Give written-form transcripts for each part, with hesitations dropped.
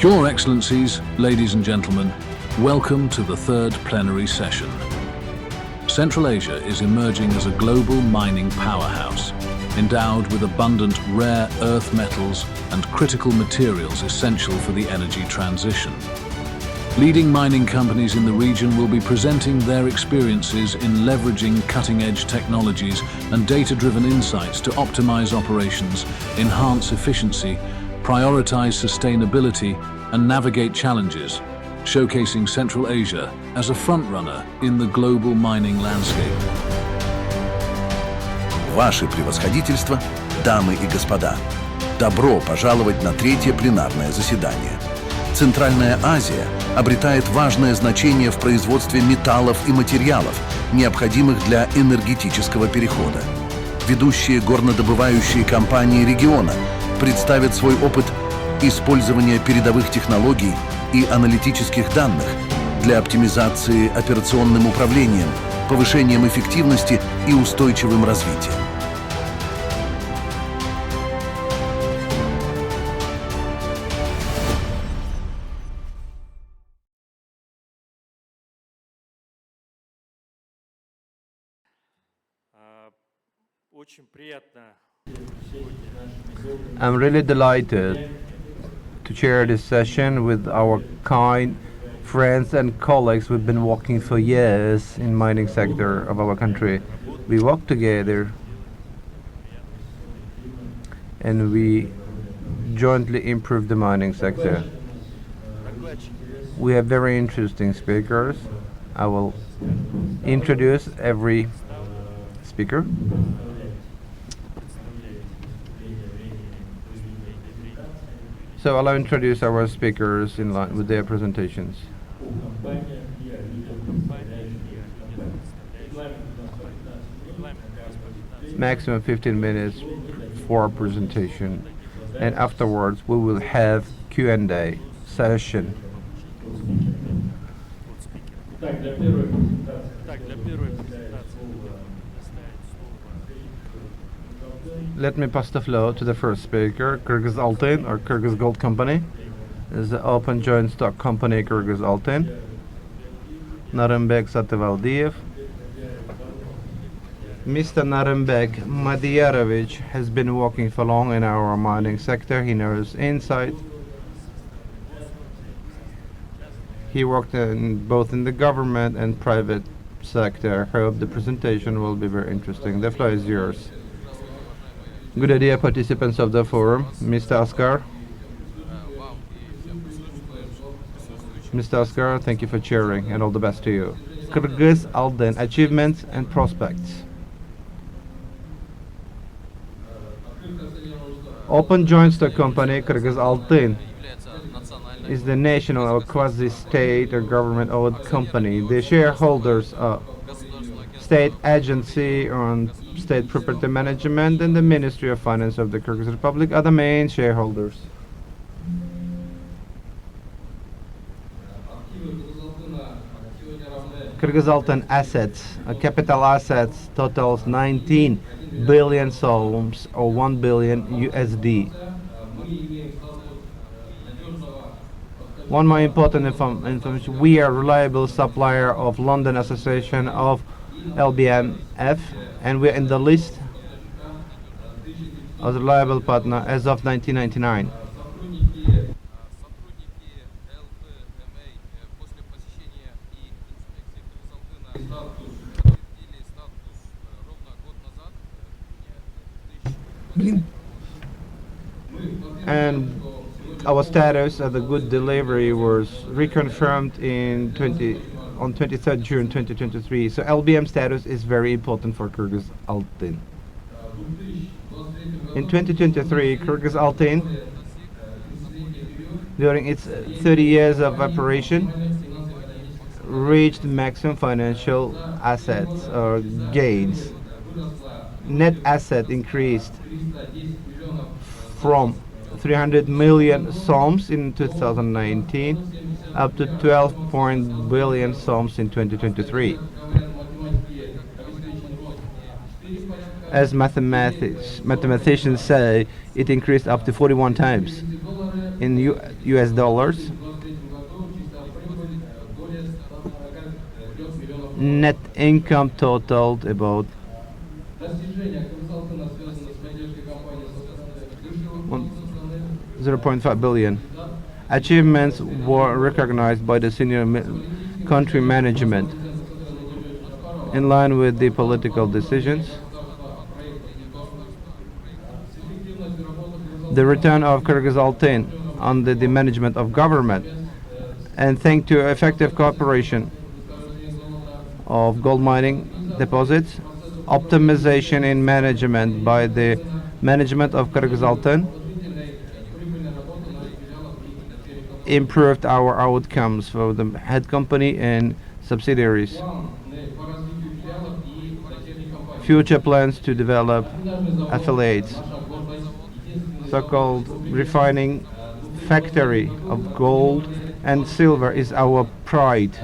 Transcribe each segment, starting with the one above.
Your Excellencies, ladies and gentlemen, welcome to the third plenary session. Central Asia is emerging as a global mining powerhouse, endowed with abundant rare earth metals and critical materials essential for the energy transition. Leading mining companies in the region will be presenting their experiences in leveraging cutting-edge technologies and data-driven insights to optimize operations, enhance efficiency, prioritize sustainability, and navigate challenges, showcasing Central Asia as a frontrunner in the global mining landscape. Ваше превосходительство, дамы и господа, добро пожаловать на третье пленарное заседание. Центральная Азия обретает важное значение в производстве металлов и материалов, необходимых для энергетического перехода. Ведущие горнодобывающие компании региона представят свой опыт использования передовых технологий и аналитических данных для оптимизации операционным управлением, повышением эффективности и устойчивым развитием. I'm really delighted to chair this session with our kind friends and colleagues. We've been working for years in mining sector of our country. We work together and we jointly improve the mining sector. We have very interesting speakers. I will introduce every speaker. So I'll introduce our speakers in line with their presentations. Maximum 15 minutes for presentation, and afterwards we will have Q&A session. Let me pass the floor to the first speaker, Kyrgyz Altyn, or Kyrgyz Gold Company. This is the open joint stock company Kyrgyz Altyn. Narembek Satyvaldiyev. Mr. Narembek Madiarovich has been working for long in our mining sector. He knows insight. He worked both in the government and private sector. I hope the presentation will be very interesting. The floor is yours. Good idea, participants of the forum. Mr. Askar. Mr. Askar, thank you for chairing and all the best to you. Kyrgyz Altyn, achievements and prospects. Open joint stock company Kyrgyz Altyn is the national or quasi-state or government-owned company. The shareholders are state agency on state property management and the Ministry of Finance of the Kyrgyz Republic are the main shareholders. Kyrgyz Altyn assets, capital assets totals 19 billion sols or 1 billion USD. One more important information, we are a reliable supplier of London Association of LBMF, and we're in the list as a reliable partner as of 1999. And our status of the good delivery was reconfirmed on 23rd June 2023. So LBM status is very important for Kyrgyz Altyn. In 2023, Kyrgyz Altyn, during its 30 years of operation, reached maximum financial assets or gains. Net asset increased from 300 million soms in 2019 up to 12 billion soms in 2023. As mathematicians say, it increased up to 41 times. in US dollars. Net income totaled about 0.5 billion. Achievements were recognized by the senior country management in line with the political decisions. The return of Kyrgyz-Altain under the management of government, and thanks to effective cooperation of gold mining deposits, optimization in management by the management of Kyrgyz-Altain, improved our outcomes for the head company and subsidiaries. Future plans to develop affiliates. So-called refining factory of gold and silver is our pride.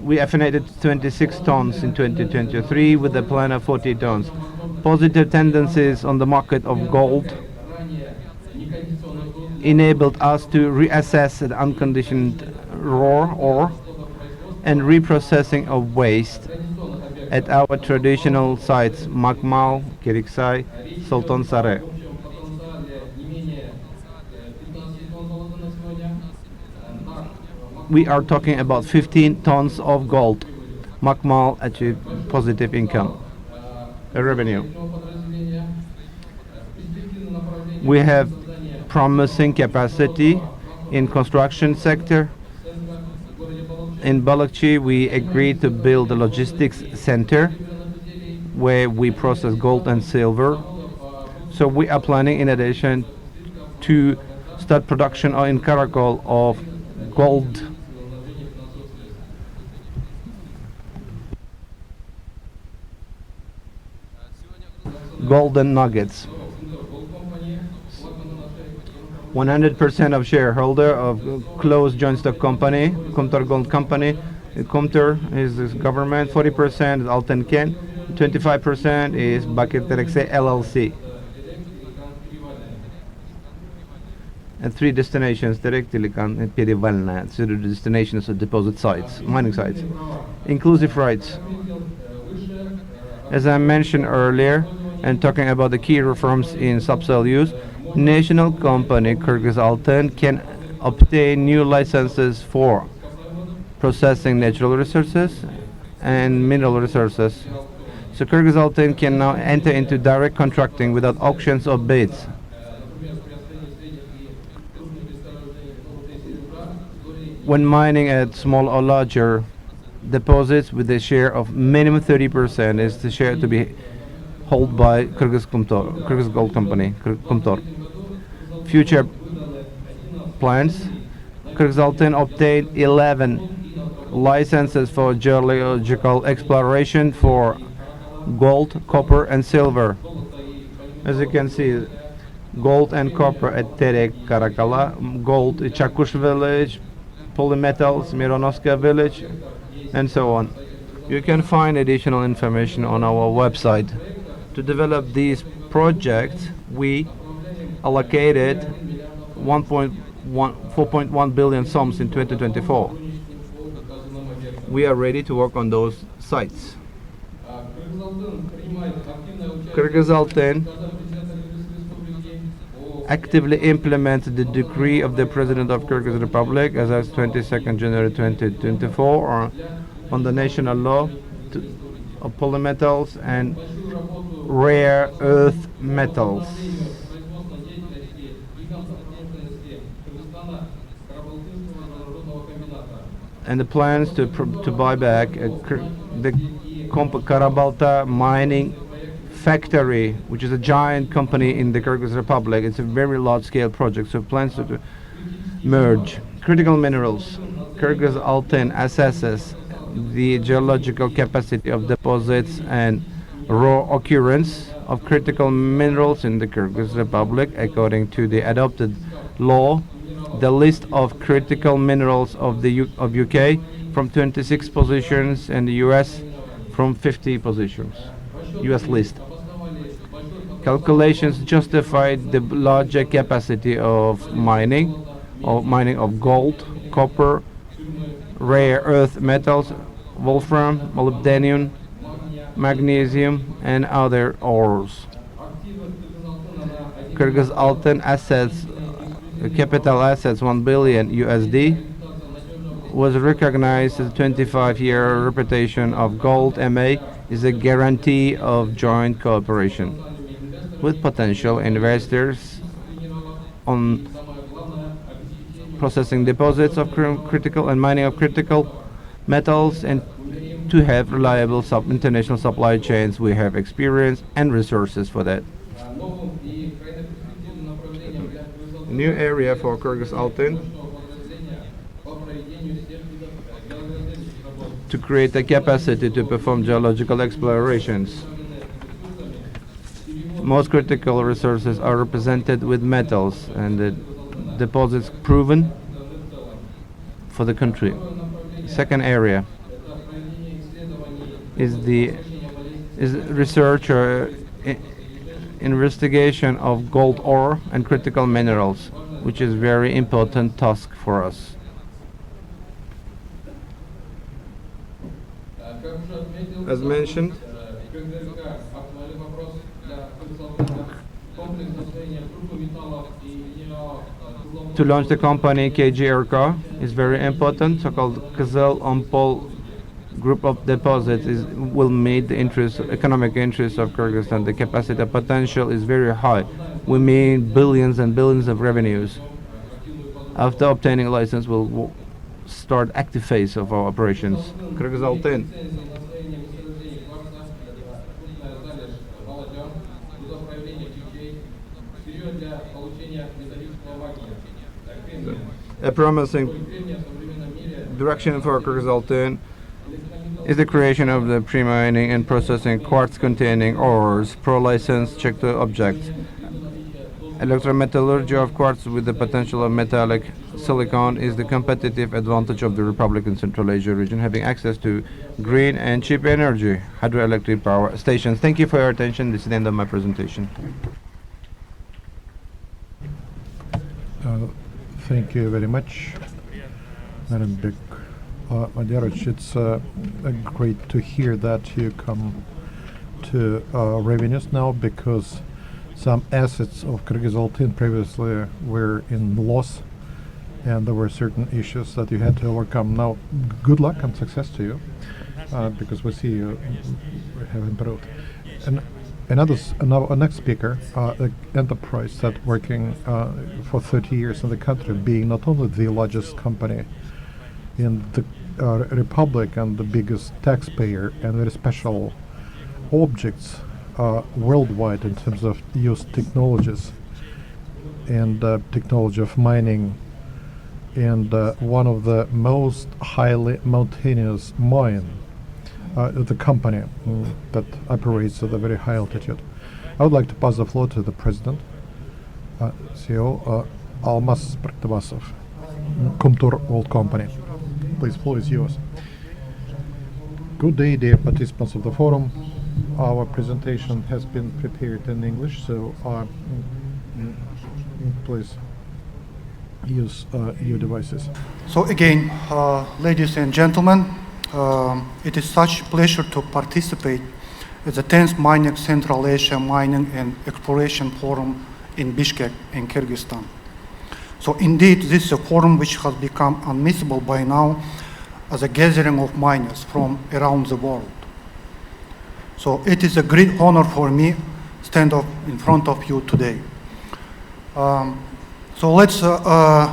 We affinated 26 tons in 2023 with a plan of 40 tons. Positive tendencies on the market of gold enabled us to reassess the unconditioned raw ore and reprocessing of waste at our traditional sites, Makmal, Kiriksai, Sultan Sare. We are talking about 15 tons of gold. Makmal achieved positive income, revenue. We have promising capacity in construction sector. In Balakchi, we agreed to build a logistics center where we process gold and silver. So we are planning, in addition, to start production in Karakol of golden nuggets. 100% of shareholder of closed joint stock company, Kumtor Gold Company. Kumtor is this government, 40% is Alten Ken, 25% is Bakir Terekse LLC. And 3 destinations, Terek, Tilikan, and Perivalna, so the destinations of deposit sites, mining sites. Inclusive rights. As I mentioned earlier, and talking about the key reforms in subsoil use, national company Kyrgyz-Altain can obtain new licenses for processing natural resources and mineral resources. So Kyrgyz-Altain can now enter into direct contracting without auctions or bids. When mining at small or larger deposits with a share of minimum 30% is the share to be held by Kyrgyz Gold Company, Kumtor. Future plans. Kyrgyz-Altain obtained 11 licenses for geological exploration for gold, copper and silver. As you can see, gold and copper at Terek, Karakala, gold at Chakush village, polymetals, Mironovska village, and so on. You can find additional information on our website. To develop these projects, we allocated 4.1 billion sums in 2024. We are ready to work on those sites. Kyrgyz-Altain actively implemented the decree of the President of Kyrgyz Republic as of 22nd January 2024 on the national law of polymetals and rare earth metals. And the plans to buy back the Karabalta mining factory, which is a giant company in the Kyrgyz Republic. It's a very large-scale project, so plans to merge. Critical minerals. Kyrgyz-Altain assesses the geological capacity of deposits and raw occurrence of critical minerals in the Kyrgyz Republic according to the adopted law. The list of critical minerals of UK from 26 positions and the US from 50 positions. US list. Calculations justified the larger capacity of mining of gold, copper, rare earth metals, wolfram, molybdenum, magnesium, and other ores. Kyrgyz Altyn assets, capital assets 1 billion USD, was recognized as a 25-year reputation of gold MA is a guarantee of joint cooperation with potential investors on processing deposits of critical and mining of critical metals, and to have reliable international supply chains. We have experience and resources for that. New area for Kyrgyz Altyn to create the capacity to perform geological explorations. Most critical resources are represented with metals, and the deposits proven for the country. Second area is research or investigation of gold ore and critical minerals, which is very important task for us. As mentioned, to launch the company KGRK is very important. So-called Kızıl Ompol group of deposits will meet the economic interests of Kyrgyzstan. The capacity potential is very high. We mean billions and billions of revenues. After obtaining a license, we'll start active phase of our operations. Kyrgyz Altyn. A promising direction for Kyrgyz Altyn is the creation of the pre-mining and processing quartz-containing ores, pro-license check to objects. Electrometallurgy of quartz with the potential of metallic silicon is the competitive advantage of the Republic in Central Asia region, having access to green and cheap energy, hydroelectric power stations. Thank you for your attention. This is the end of my presentation. Thank you very much, Madam Bek Madyarich. It's great to hear that you come to revenues now, because some assets of Kyrgyz Altyn previously were in loss, and there were certain issues that you had to overcome. Now, good luck and success to you, because we see you have improved. And our next speaker, an enterprise that working for 30 years in the country, being not only the largest company in the Republic and the biggest taxpayer, and very special objects worldwide in terms of used technologies and technology of mining, and one of the most highly mountainous mine, the company that operates at a very high altitude. I would like to pass the floor to the President, CEO Almas Praktivasov, Kumtor Old Company. Please, floor is yours. Good day, dear participants of the forum. Our presentation has been prepared in English, so please use your devices. So again, ladies and gentlemen, it is such a pleasure to participate at the 10th MINEX Central Asia Mining and Exploration Forum in Bishkek in Kyrgyzstan. So indeed, this is a forum which has become unmissable by now as a gathering of miners from around the world. So it is a great honor for me to stand up in front of you today. So let's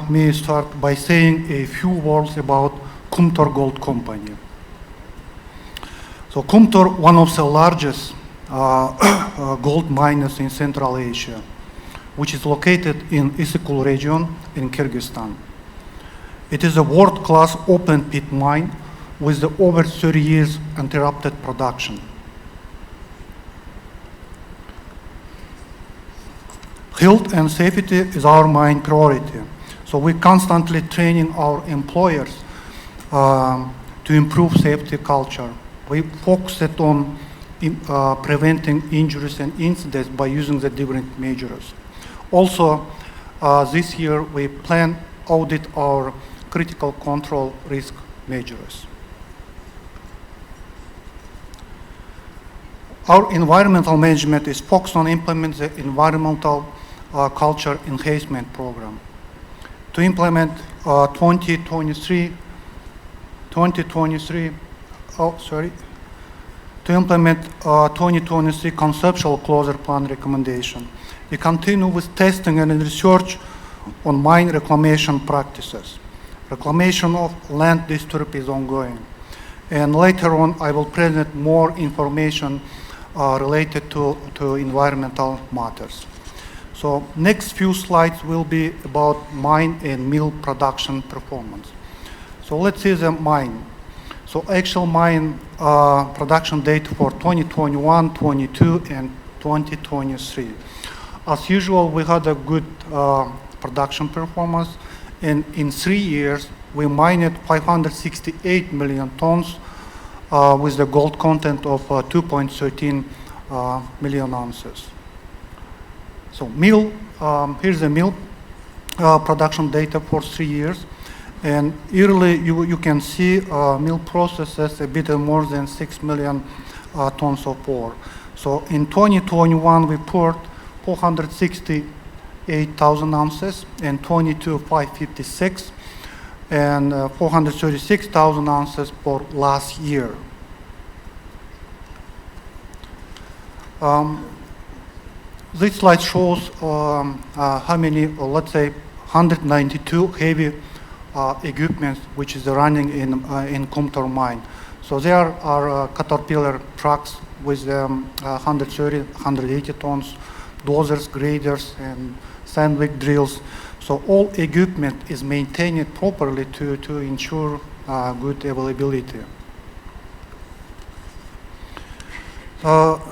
me start by saying a few words about Kumtor Gold Company. So Kumtor, one of the largest gold miners in Central Asia, which is located in Issyk region in Kyrgyzstan. It is a world-class open pit mine with over 30 years uninterrupted production. Health and safety is our main priority. So we're constantly training our employers to improve safety culture. We focused on preventing injuries and incidents by using the different measures. Also, this year we plan audit our critical control risk measures. Our environmental management is focused on implementing the environmental culture enhancement program. To implement 2023 conceptual closure plan recommendation. We continue with testing and research on mine reclamation practices. Reclamation of land disturbed is ongoing. And later on, I will present more information related to environmental matters. So next few slides will be about mine and mill production performance. So let's see the mine. So actual mine production data for 2021, 22, and 2023. As usual, we had a good production performance. And in 3 years, we mined 568 million tons with the gold content of 2.13 million ounces. So mill, here's the mill production data for 3 years. And yearly, you can see mill processes a bit more than 6 million tons of ore. So in 2021, we poured 468,000 ounces, and 22, 556, and 436,000 ounces for last year. This slide shows how many, let's say, 192 heavy equipment which is running in Kumtor mine. So there are Caterpillar trucks with 130, 180 tons, dozers, graders, and sandwich drills. So all equipment is maintained properly to ensure good availability.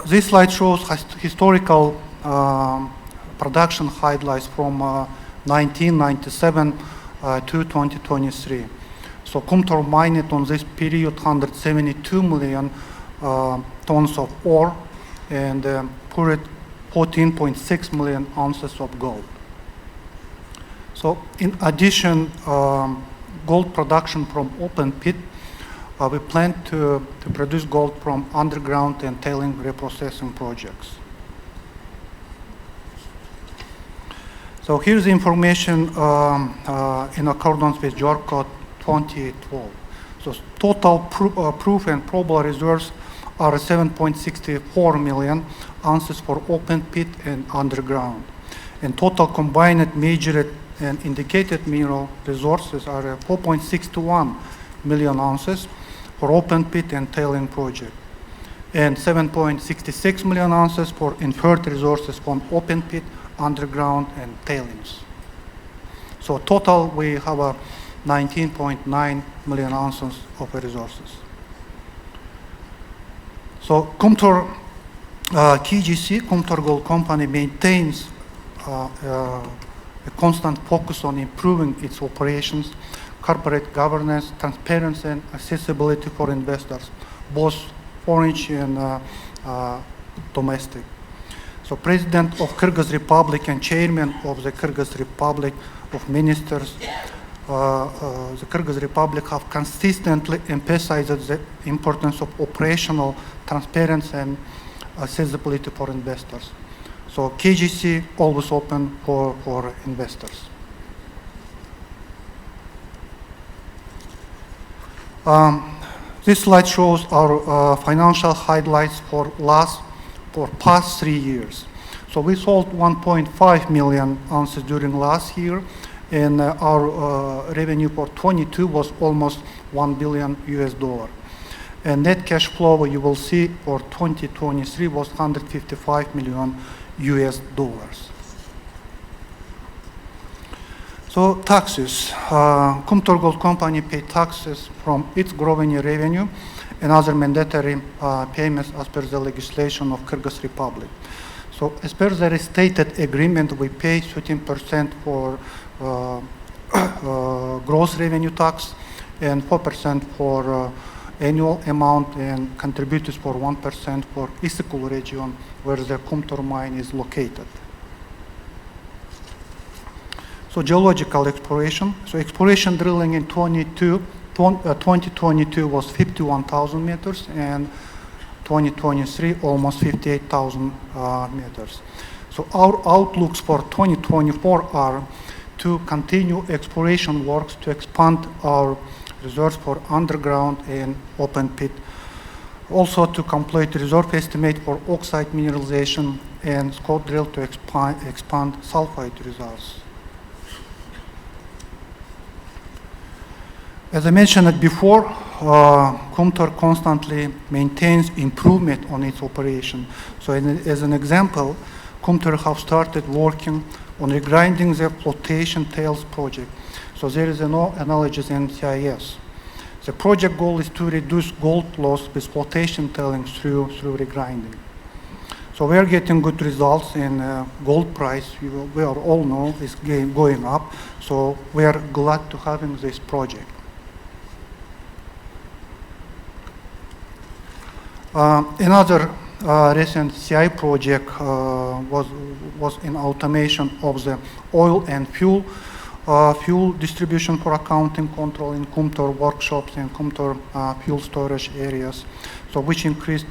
This slide shows historical production highlights from 1997 to 2023. So Kumtor mined on this period 172 million tons of ore and poured 14.6 million ounces of gold. So in addition, gold production from open pit, we plan to produce gold from underground and tailing reprocessing projects. So here's the information in accordance with JORC code 2012. So total proof and probable reserves are 7.64 million ounces for open pit and underground. And total combined measured and indicated mineral resources are 4.61 million ounces for open pit and tailing project, and 7.66 million ounces for inferred resources from open pit, underground, and tailings. So total, we have a 19.9 million ounces of resources. So Kumtor KGC, Kumtor Gold Company, maintains a constant focus on improving its operations, corporate governance, transparency, and accessibility for investors, both foreign and domestic. So President of Kyrgyz Republic and Chairman of the Kyrgyz Republic of Ministers, the Kyrgyz Republic have consistently emphasized the importance of operational transparency and accessibility for investors. So KGC always open for investors. This slide shows our financial highlights for past 3 years. So we sold 1.5 million ounces during last year, and our revenue for 22 was almost $1 billion US. And net cash flow, you will see, for 2023 was $155 million US. So taxes. Kumtor Gold Company paid taxes from its growing revenue and other mandatory payments as per the legislation of Kyrgyz Republic. So as per the restated agreement, we pay 13% for gross revenue tax and 4% for annual amount and contributors for 1% for Isikul region where the Kumtor mine is located. So geological exploration. So exploration drilling in 2022 was 51,000 meters and 2023 almost 58,000 meters. So our outlooks for 2024 are to continue exploration works to expand our reserves for underground and open pit. Also to complete reserve estimate for oxide mineralization and scope drill to expand sulfide reserves. As I mentioned before, Kumtor constantly maintains improvement on its operation. So as an example, Kumtor have started working on regrinding the flotation tails project. So there is no analogous in CIS. The project goal is to reduce gold loss with flotation tailings through regrinding. So we are getting good results, and gold price, we all know, is going up. So we are glad to having this project. Another recent CI project was in automation of the oil and fuel distribution for accounting control in Kumtor workshops and Kumtor fuel storage areas, so which increased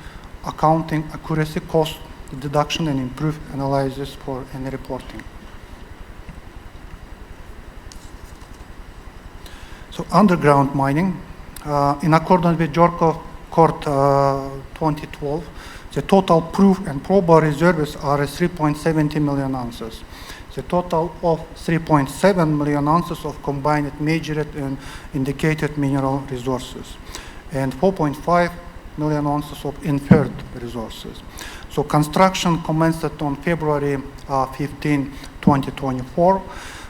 accounting accuracy, cost deduction, and improved analysis for any reporting. So underground mining, in accordance with Jorko Court 2012, the total proved and probable reserves are 3.70 million ounces. The total of 3.7 million ounces of combined measured and indicated mineral resources, and 4.5 million ounces of inferred resources. So construction commenced on February 15, 2024.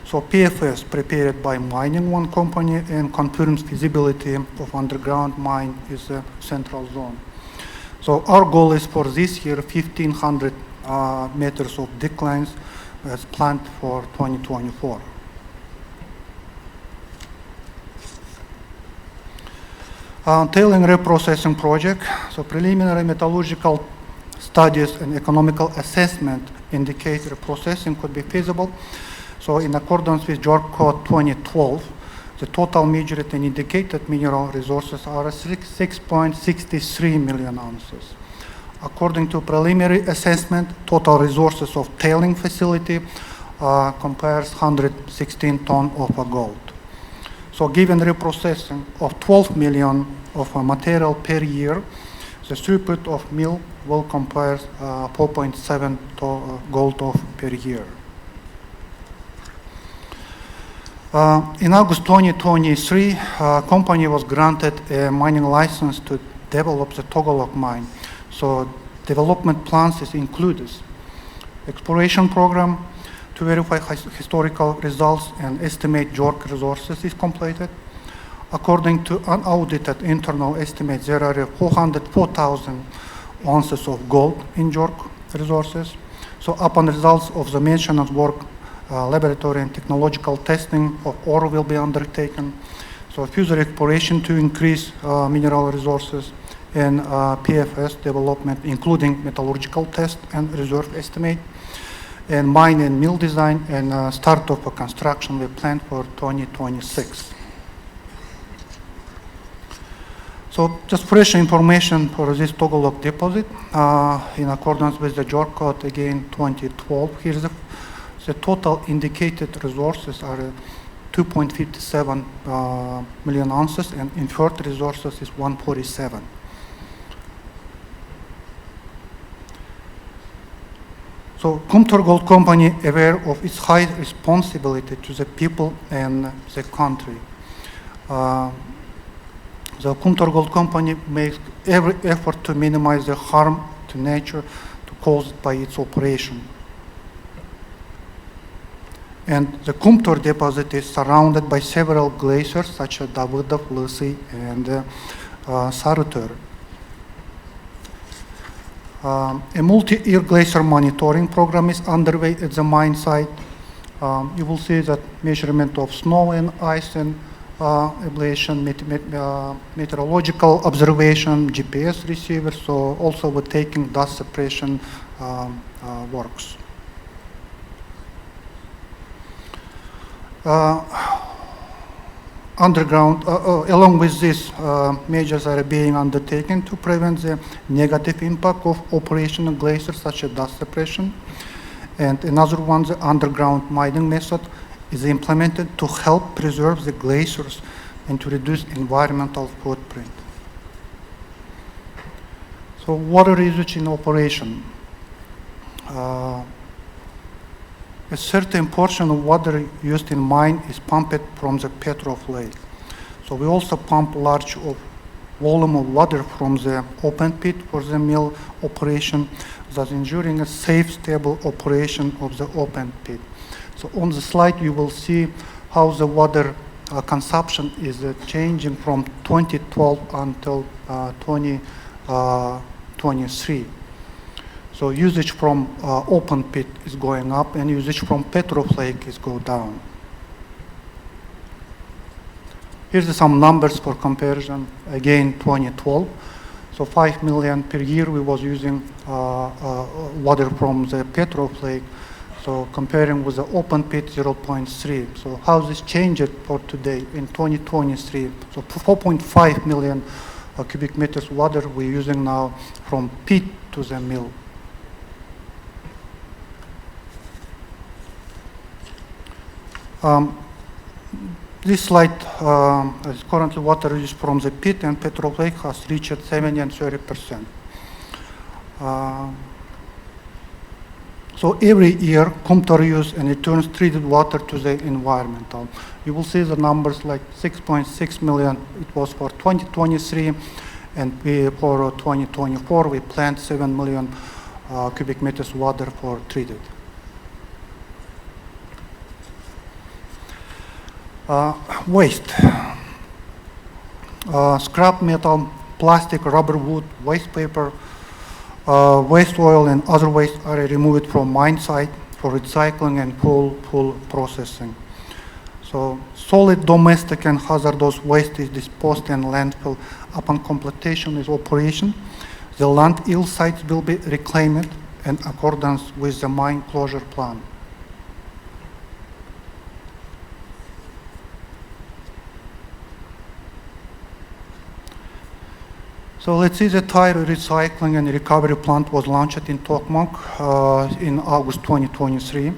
So PFS prepared by Mining One company and confirms feasibility of underground mine is a central zone. So our goal is for this year 1,500 meters of declines as planned for 2024. Tailing reprocessing project. So preliminary metallurgical studies and economical assessment indicate reprocessing could be feasible. So in accordance with JORC Code 2012, the total measured and indicated mineral resources are 6.63 million ounces. According to preliminary assessment, total resources of tailing facility compares 116 tons of gold. So given reprocessing of 12 million of material per year, the throughput of mill will compare 4.7 gold of per year. In August 2023, company was granted a mining license to develop the Togolok mine. So development plans is included. Exploration program to verify historical results and estimate JORC resources is completed. According to unaudited internal estimates, there are 404,000 ounces of gold in JORC resources. So upon results of the mentioned work, laboratory and technological testing of ore will be undertaken. So further exploration to increase mineral resources and PFS development, including metallurgical test and reserve estimate, and mine and mill design and start of a construction we planned for 2026. So just fresh information for this Togolok deposit in accordance with the JORC Code again 2012. Here's the total indicated resources are 2.57 million ounces and inferred resources is 147. So Kumtor Gold Company, aware of its high responsibility to the people and the country. The Kumtor Gold Company makes every effort to minimize the harm to nature caused by its operation. And the Kumtor deposit is surrounded by several glaciers such as Davidov, Lysy, and Sarutor. A multi-year glacier monitoring program is underway at the mine site. You will see that measurement of snow and ice and ablation, meteorological observation, GPS receiver, so also we're taking dust suppression works. Underground, along with this, measures are being undertaken to prevent the negative impact of operational glaciers such as dust suppression. And another one, the underground mining method, is implemented to help preserve the glaciers and to reduce environmental footprint. So water research in operation. A certain portion of water used in mine is pumped from the Petrov lake. So we also pump large volume of water from the open pit for the mill operation, thus ensuring a safe, stable operation of the open pit. So on the slide, you will see how the water consumption is changing from 2012 until 2023. So usage from open pit is going up and usage from Petrov lake is going down. Here's some numbers for comparison. Again, 2012. So 5 million per year we was using water from the Petrov lake. So comparing with the open pit, 0.3. So how this changed for today in 2023? So 4.5 million cubic meters water we're using now from pit to the mill. This slide is currently water use from the pit and Petrov lake has reached 70 and 30%. So every year, Kumtor uses and returns treated water to the environmental. You will see the numbers like 6.6 million, it was for 2023, and for 2024, we planned 7 million cubic meters water for treated. Waste. Scrap metal, plastic, rubber, wood, waste paper, waste oil and other waste are removed from mine site for recycling and full processing. So solid domestic and hazardous waste is disposed in landfill upon completion of operation. The landfill sites will be reclaimed in accordance with the mine closure plan. So let's see, the tire recycling and recovery plant was launched in Tokmak in August 2023.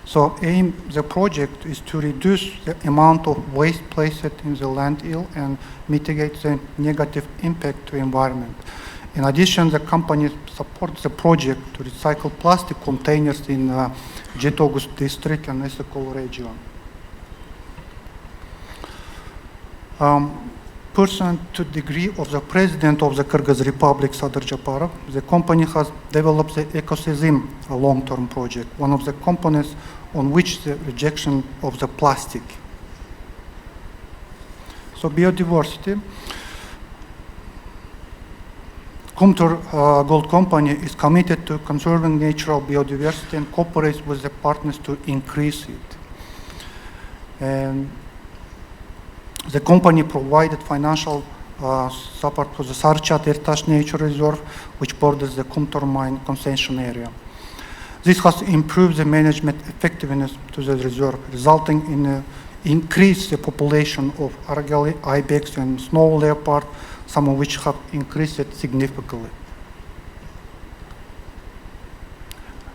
So the project is to reduce the amount of waste placed in the landfill and mitigate the negative impact to the environment. In addition, the company supports the project to recycle plastic containers in Jetogus district and Esakol region. Pursuant to degree of the President of the Kyrgyz Republic, Sadr Japarov, the company has developed the ecosystem, a long-term project, one of the components on which the rejection of the plastic. So biodiversity. Kumtor Gold Company is committed to conserving natural biodiversity and cooperates with the partners to increase it. And the company provided financial support for the Sarchat Ertash Nature Reserve, which borders the Kumtor mine concession area. This has improved the management effectiveness to the reserve, resulting in increase the population of argali, ibex, and snow leopard, some of which have increased significantly.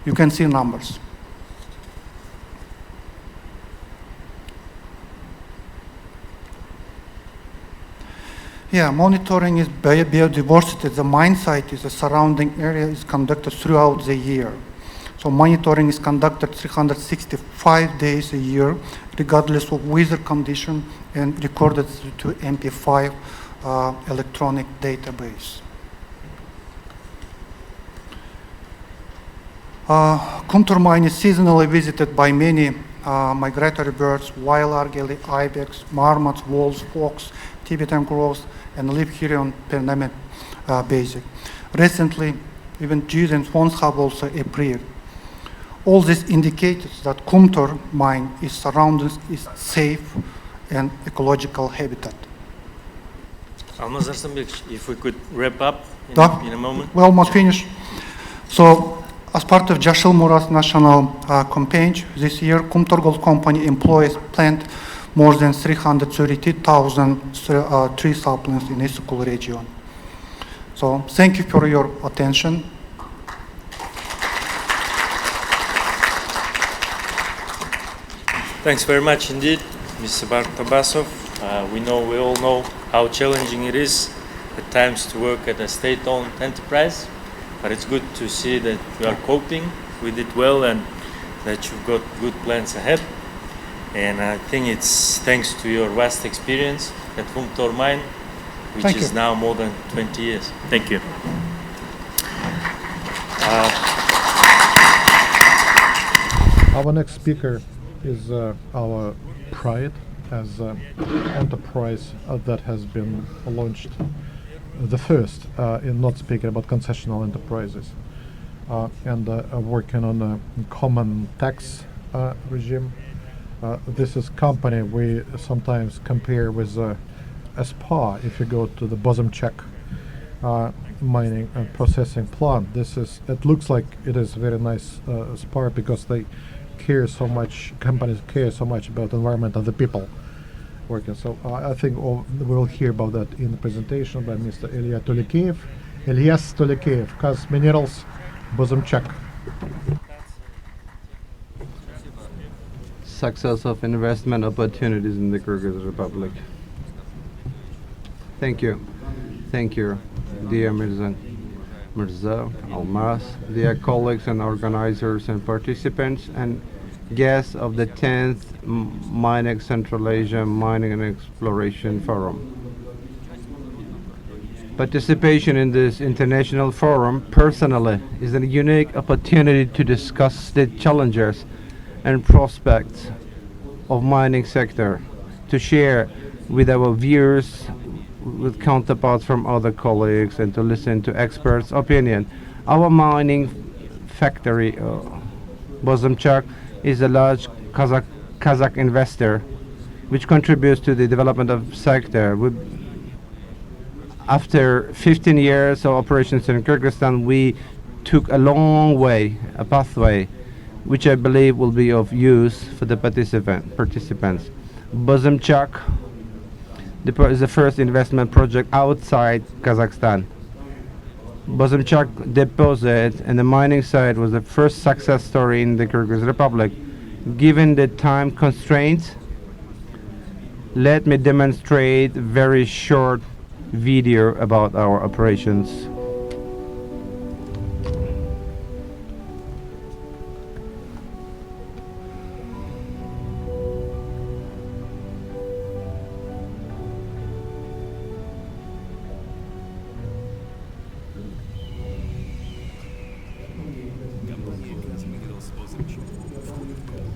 You can see numbers. Yeah, monitoring is biodiversity. The mine site is the surrounding area is conducted throughout the year. So monitoring is conducted 365 days a year, regardless of weather condition, and recorded to MP5 electronic database. Kumtor mine is seasonally visited by many migratory birds, wild argali, ibex, marmots, wolves, fox, Tibetan crows, and live here on pandemic basis. Recently, even Jews and swans have also appeared. All this indicates that Kumtor mine is surrounded, is safe, and ecological habitat. Almaz Arsenbek, if we could wrap up in a moment. We almost finished. So, as part of Jashil Murat National campaign this year, Kumtorgol company employees plant more than 332,000 tree saplings in Issyk region. So, thank you for your attention. Thanks very much indeed, Mr. Bartabasov. We all know how challenging it is at times to work at a state-owned enterprise, but it's good to see that you are coping with it well and that you've got good plans ahead. And I think it's thanks to your vast experience at Fumtor Mine, which is now more than 20 years. Thank you. Our next speaker is our pride as an enterprise that has been launched the first in not speaking about concessional enterprises and working on a common tax regime. This is company we sometimes compare with a spa. If you go to the Bozumchak mining and processing plant, it looks like it is a very nice spa because they care so much, companies care so much about the environment and the people working. So I think we'll hear about that in the presentation by Mr. Elias Tolikeev, Kaz Minerals, Bozumchak. Success of investment opportunities in the Kyrgyz Republic. Thank you. Thank you, dear Mirza Almaz, dear colleagues and organizers and participants and guests of the 10th MINEX Central Asia Mining and Exploration Forum. Participation in this international forum personally is a unique opportunity to discuss the challenges and prospects of mining sector, to share with our viewers, with counterparts from other colleagues, and to listen to experts' opinion. Our mining factory, Bozumchak, is a large Kazakh investor which contributes to the development of sector. After 15 years of operations in Kyrgyzstan, we took a long way, a pathway, which I believe will be of use for the participants. Bozumchak is the first investment project outside Kazakhstan. Bozumchak deposit and the mining site was the first success story in the Kyrgyz Republic. Given the time constraints, let me demonstrate a very short video about our operations.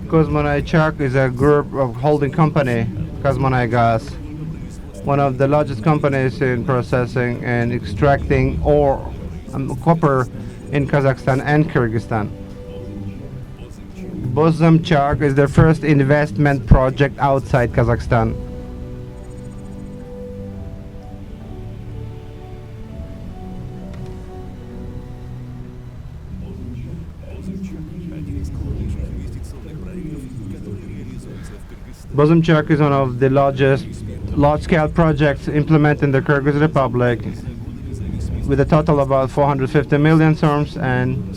Kazmunaychak is a group of holding company, Kazmunaygas, one of the largest companies in processing and extracting ore, copper in Kazakhstan and Kyrgyzstan. Bozumchak is the first investment project outside Kazakhstan. Bozumchak is one of the largest large-scale projects implemented in the Kyrgyz Republic with a total of about 450 million soms, and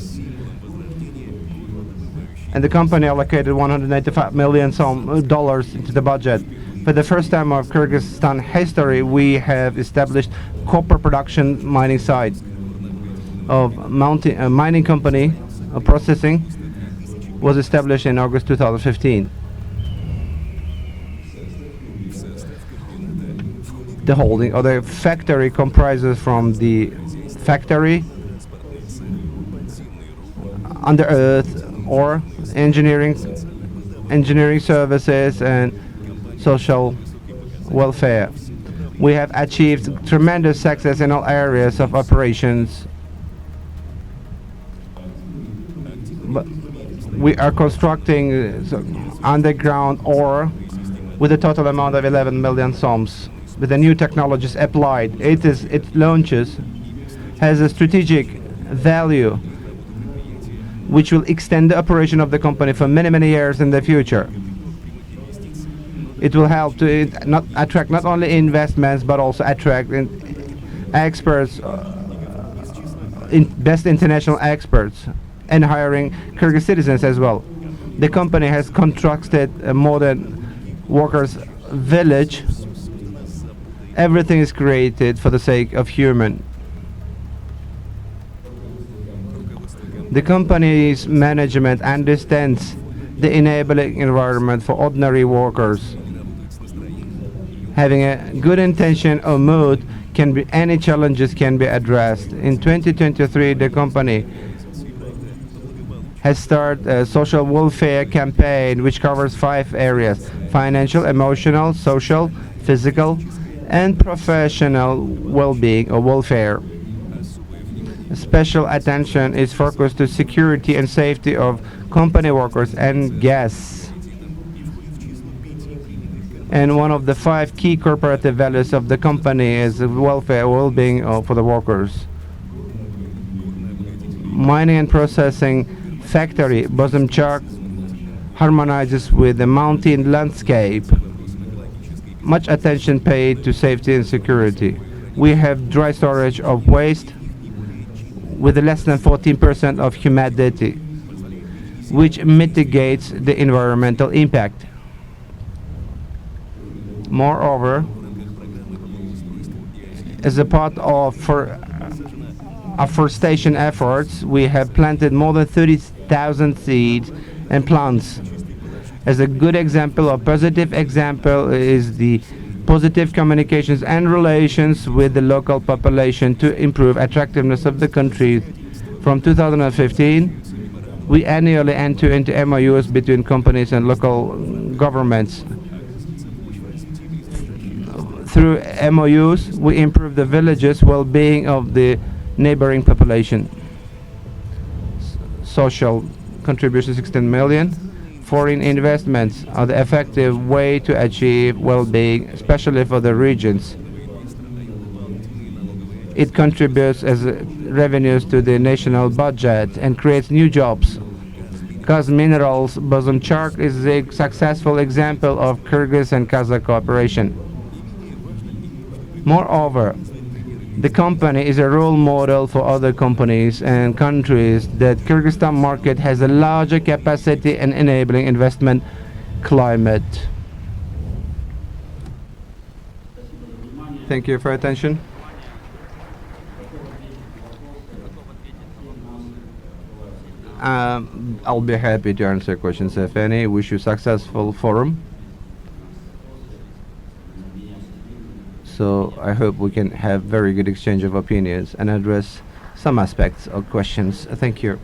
the company allocated $195 million into the budget. For the first time of Kyrgyzstan history, we have established copper production mining site of a mining company of processing was established in August 2015. The holding or the factory comprises from the factory, under earth, or engineering services and social welfare. We have achieved tremendous success in all areas of operations. But we are constructing underground ore with a total amount of 11 million soms. With the new technologies applied, it launches has a strategic value which will extend the operation of the company for many, many years in the future. It will help to attract not only investments but also attract experts, best international experts, and hiring Kyrgyz citizens as well. The company has constructed a modern workers' village. Everything is created for the sake of human. The company's management understands the enabling environment for ordinary workers. Having a good intention or mood, any challenges can be addressed. In 2023, the company has started a social welfare campaign which covers 5 areas: financial, emotional, social, physical, and professional well-being or welfare. Special attention is focused to security and safety of company workers and guests. And one of the 5 key corporative values of the company is welfare, well-being for the workers. Mining and processing factory Bozumchak harmonizes with the mountain landscape. Much attention paid to safety and security. We have dry storage of waste with less than 14% of humidity, which mitigates the environmental impact. Moreover, as a part of afforestation efforts, we have planted more than 30,000 seeds and plants. As a good example, a positive example is the positive communications and relations with the local population to improve attractiveness of the country. From 2015, we annually enter into MOUs between companies and local governments. Through MOUs, we improve the villages' well-being of the neighboring population. Social contribution 16 million. Foreign investments are the effective way to achieve well-being, especially for the regions. It contributes as revenues to the national budget and creates new jobs. Kaz Minerals Bozumchak is a successful example of Kyrgyz and Kazakh cooperation. Moreover, the company is a role model for other companies and countries that Kyrgyzstan market has a larger capacity and enabling investment climate. Thank you for your attention. I'll be happy to answer questions if any. Wish you successful forum. So I hope we can have very good exchange of opinions and address some aspects of questions. Thank you.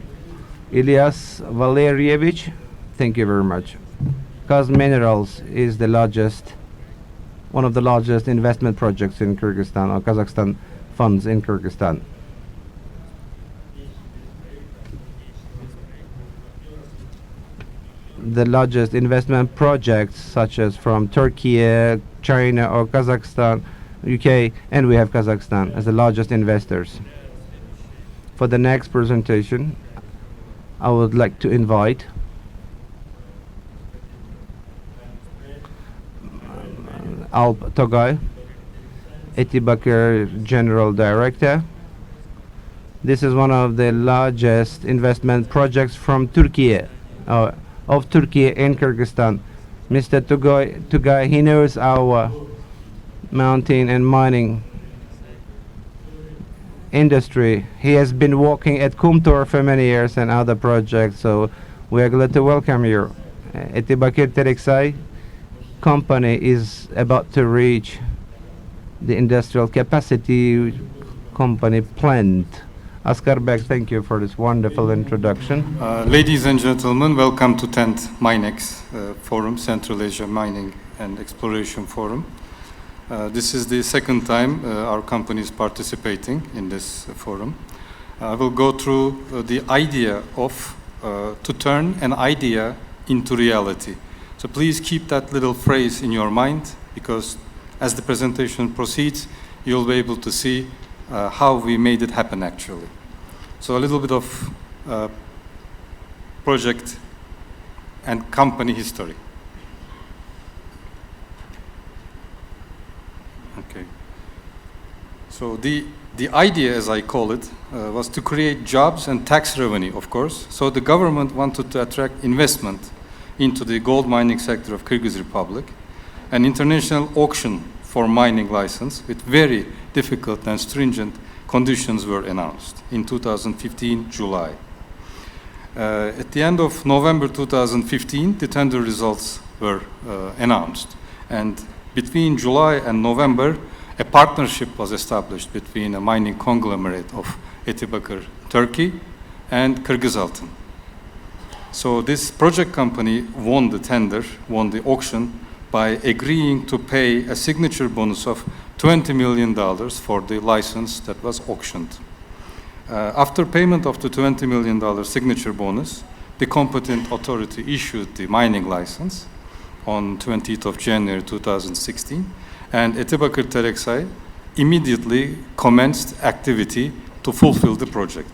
Ilyas Valerievich, thank you very much. Kaz Minerals is one of the largest investment projects in Kyrgyzstan, or Kazakhstan funds in Kyrgyzstan. The largest investment projects such as from Turkey, China or Kazakhstan, UK, and we have Kazakhstan as the largest investors. For the next presentation, I would like to invite Alp Togay, Etibakir General Director. This is one of the largest investment projects from Turkey, of Turkey in Kyrgyzstan. Mr. Tugay, he knows our mountain and mining industry. He has been working at Kumtor for many years and other projects, so we are glad to welcome you. Etibakir Tereksay company is about to reach the industrial capacity company plant. Askarbek, thank you for this wonderful introduction. Ladies and gentlemen, welcome to 10th MINEX Forum, Central Asia Mining and Exploration Forum. This is the second time our company is participating in this forum. I will go through the idea of to turn an idea into reality. So please keep that little phrase in your mind, because as the presentation proceeds, you'll be able to see how we made it happen actually. So a little bit of project and company history. Okay. So the idea, as I call it, was to create jobs and tax revenue, of course. So the government wanted to attract investment into the gold mining sector of Kyrgyz Republic. An international auction for mining license with very difficult and stringent conditions were announced in 2015, July. At the end of November 2015, the tender results were announced. And between July and November, a partnership was established between a mining conglomerate of Etibakır, Turkey, and Kırgızaltın. So this project company won the tender, won the auction, by agreeing to pay a signature bonus of $20 million for the license that was auctioned. After payment of the $20 million signature bonus, the competent authority issued the mining license on 20th of January 2016, and Etibakır Tereksay immediately commenced activity to fulfill the project.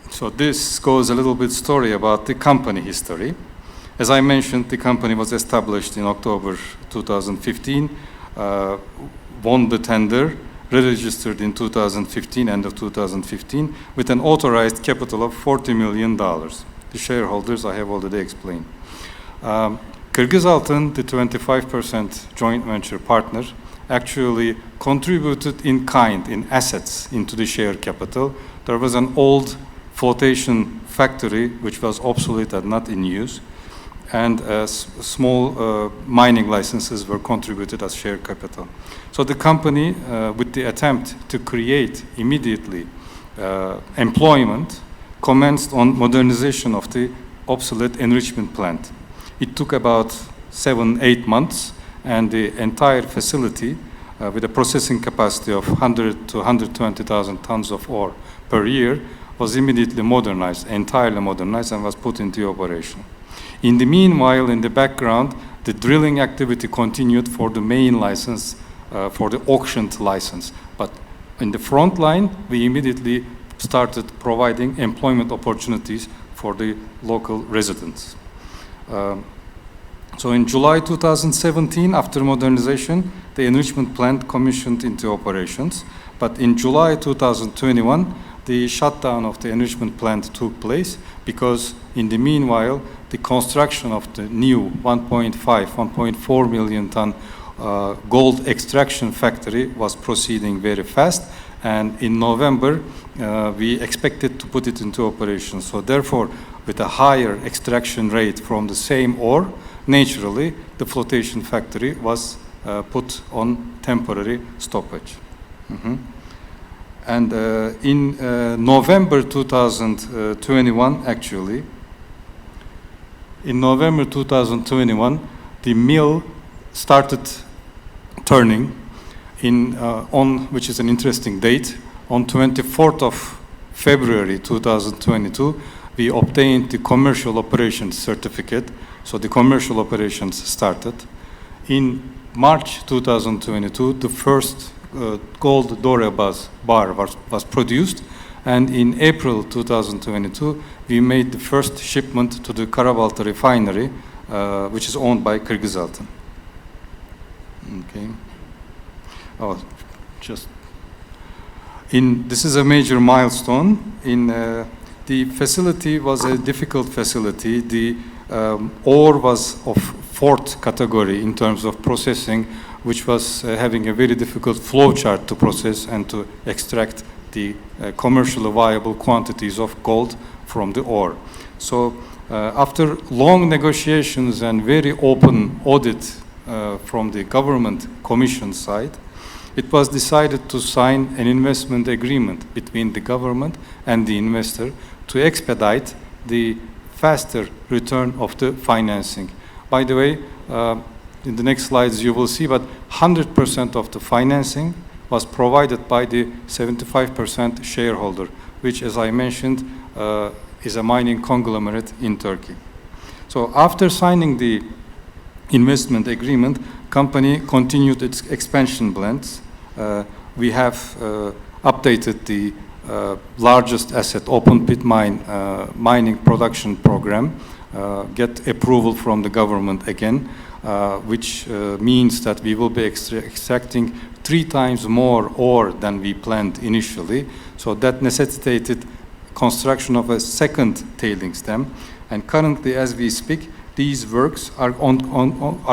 So this goes a little bit story about the company history. As I mentioned, the company was established in October 2015, won the tender, re-registered in 2015, end of 2015, with an authorized capital of $40 million. The shareholders I have already explained. Kırgızaltın, the 25% joint venture partner, actually contributed in kind, in assets, into the share capital. There was an old flotation factory which was obsolete and not in use, and small mining licenses were contributed as share capital. So the company, with the attempt to create immediately employment, commenced on modernization of the obsolete enrichment plant. It took about 7-8 months, and the entire facility, with a processing capacity of 100 to 120,000 tons of ore per year, was immediately modernized, entirely modernized, and was put into operation. In the meanwhile, in the background, the drilling activity continued for the main license, for the auctioned license. But in the front line, we immediately started providing employment opportunities for the local residents. So in July 2017, after modernization, the enrichment plant commissioned into operations. But in July 2021, the shutdown of the enrichment plant took place because in the meanwhile, the construction of the new 1.4 million ton gold extraction factory was proceeding very fast. And in November, we expected to put it into operation. So therefore, with a higher extraction rate from the same ore, naturally, the flotation factory was put on temporary stoppage. And in November 2021, actually, in November 2021, the mill started turning on, which is an interesting date, on 24th of February 2022, we obtained the commercial operations certificate. So the commercial operations started. In March 2022, the first gold doré bar was produced, and in April 2022 we made the first shipment to the Karabalta refinery, which is owned by Kırgızaltın. Okay. Oh, this is a major milestone. The facility was a difficult facility. The ore was of 4th category in terms of processing, which was having a very difficult flow chart to process and to extract the commercially viable quantities of gold from the ore. So after long negotiations and very open audit from the government commission side, it was decided to sign an investment agreement between the government and the investor to expedite the faster return of the financing. By the way, in the next slides you will see, but 100% of the financing was provided by the 75% shareholder, which, as I mentioned, is a mining conglomerate in Turkey. So after signing the investment agreement, company continued its expansion plans. We have updated the largest asset, open pit mining production program, get approval from the government again, which means that we will be extracting 3 times more ore than we planned initially. So that necessitated construction of a second tailings dam. And currently, as we speak, these works are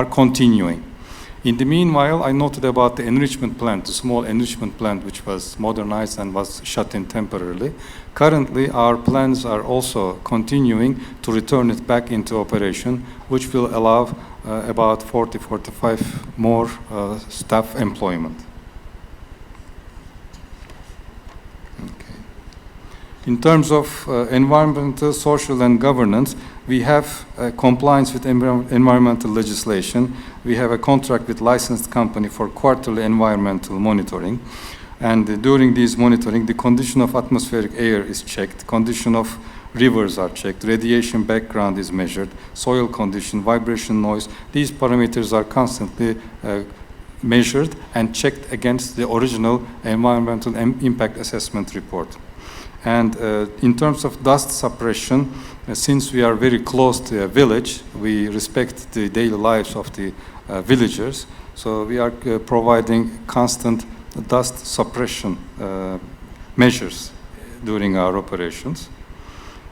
continuing. In the meanwhile, I noted about the enrichment plant, the small enrichment plant, which was modernized and was shut in temporarily. Currently, our plans are also continuing to return it back into operation, which will allow about 40-45 more staff employment. Okay. In terms of environmental, social, and governance, we have compliance with environmental legislation. We have a contract with licensed company for quarterly environmental monitoring. And during this monitoring, the condition of atmospheric air is checked, condition of rivers are checked, radiation background is measured, soil condition, vibration, noise. These parameters are constantly measured and checked against the original environmental impact assessment report. And in terms of dust suppression, since we are very close to a village, we respect the daily lives of the villagers. So we are providing constant dust suppression measures during our operations.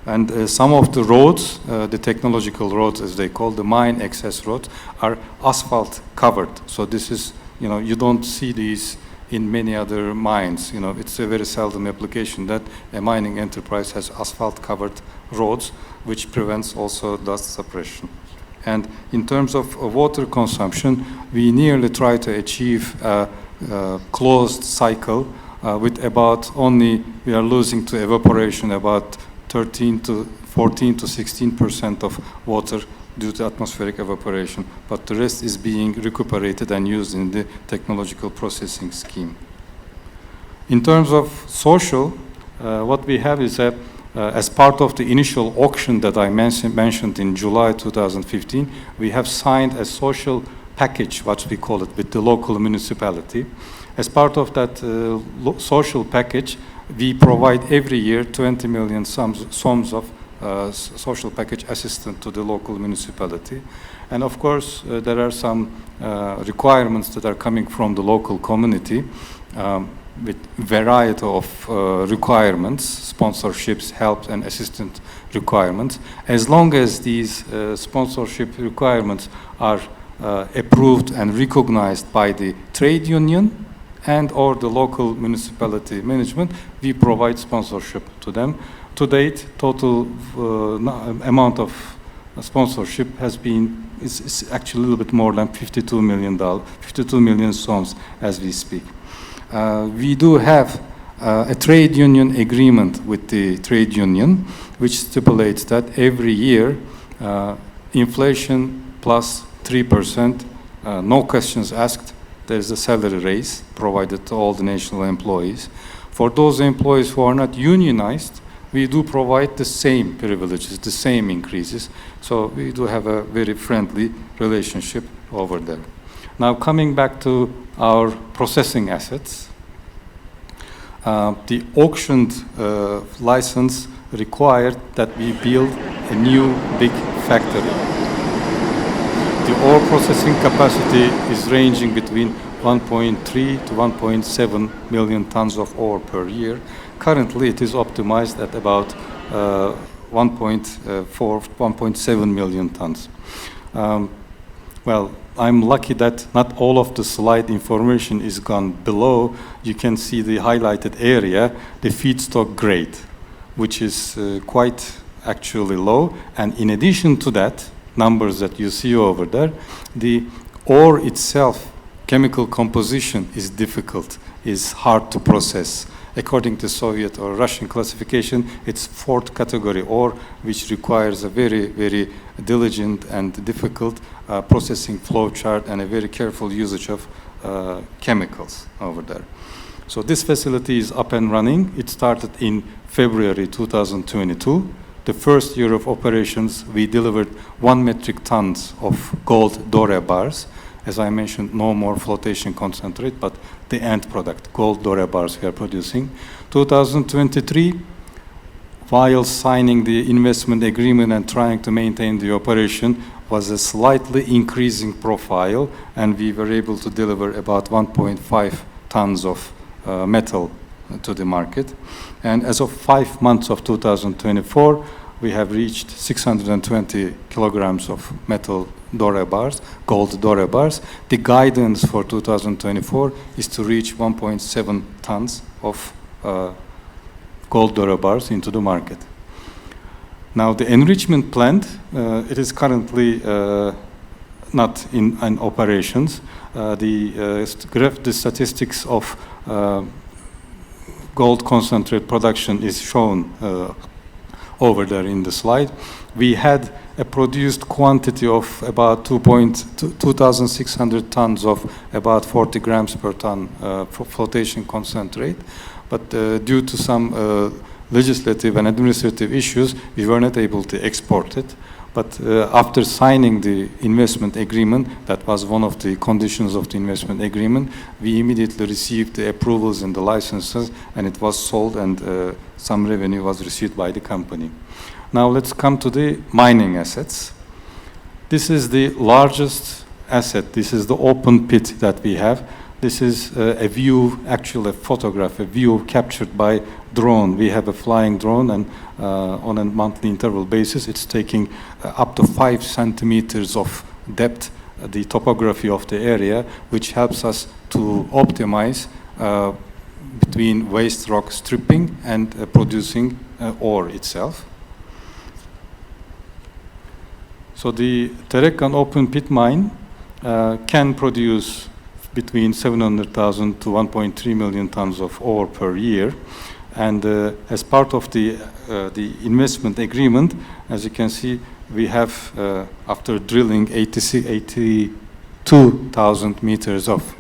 And some of the roads, the technological roads as they call, the mine access roads, are asphalt covered. So this is, you don't see these in many other mines. It's a very seldom application that a mining enterprise has asphalt covered roads, which prevents also dust suppression. And in terms of water consumption, we nearly try to achieve a closed cycle with about only, we are losing to evaporation about 14 to 16% of water due to atmospheric evaporation, but the rest is being recuperated and used in the technological processing scheme. In terms of social, what we have is as part of the initial auction that I mentioned in July 2015, we have signed a social package, what we call it, with the local municipality. As part of that social package, we provide every year 20 million sums of social package assistance to the local municipality. And of course, there are some requirements that are coming from the local community with variety of requirements, sponsorships, help, and assistance requirements. As long as these sponsorship requirements are approved and recognized by the trade union and or the local municipality management, we provide sponsorship to them. To date, total amount of sponsorship has been, it's actually a little bit more than $52 million, 52 million sums as we speak. We do have a trade union agreement with the trade union, which stipulates that every year, inflation plus 3%, no questions asked, there is a salary raise provided to all the national employees. For those employees who are not unionized, we do provide the same privileges, the same increases. So we do have a very friendly relationship over there. Now coming back to our processing assets, the auctioned license required that we build a new big factory. The ore processing capacity is ranging between 1.3 to 1.7 million tons of ore per year. Currently, it is optimized at about 1.4, 1.7 million tons. Well, I'm lucky that not all of the slide information is gone below. You can see the highlighted area, the feedstock grade, which is quite actually low. And in addition to that, numbers that you see over there, the ore itself, chemical composition is difficult, is hard to process. According to Soviet or Russian classification, it's 4th category ore, which requires a very, very diligent and difficult processing flow chart and a very careful usage of chemicals over there. So this facility is up and running. It started in February 2022. the first year of operations, we delivered 1 metric tons of gold Dore bars. As I mentioned, no more flotation concentrate, but the end product, gold Dore bars we are producing. 2023, while signing the investment agreement and trying to maintain the operation, was a slightly increasing profile, and we were able to deliver about 1.5 tons of metal to the market. And as of 5 months of 2024, we have reached 620 kilograms of metal Dore bars, gold Dore bars. The guidance for 2024 is to reach 1.7 tons of gold Dore bars into the market. Now, the enrichment plant, it is currently not in operations. The statistics of gold concentrate production is shown over there in the slide. We had a produced quantity of about 2,600 tons of about 40 grams per ton flotation concentrate. But due to some legislative and administrative issues, we were not able to export it. But after signing the investment agreement, that was one of the conditions of the investment agreement, we immediately received the approvals and the licenses, and it was sold, and some revenue was received by the company. Now let's come to the mining assets. This is the largest asset. This is the open pit that we have. This is a view, actually a photograph, a view captured by drone. We have a flying drone, and on a monthly interval basis, it's taking up to 5 centimeters of depth, the topography of the area, which helps us to optimize between waste rock stripping and producing ore itself. So the Terekan open pit mine can produce between 700,000 to 1.3 million tons of ore per year. And as part of the investment agreement, as you can see, we have, after drilling 82,000 meters of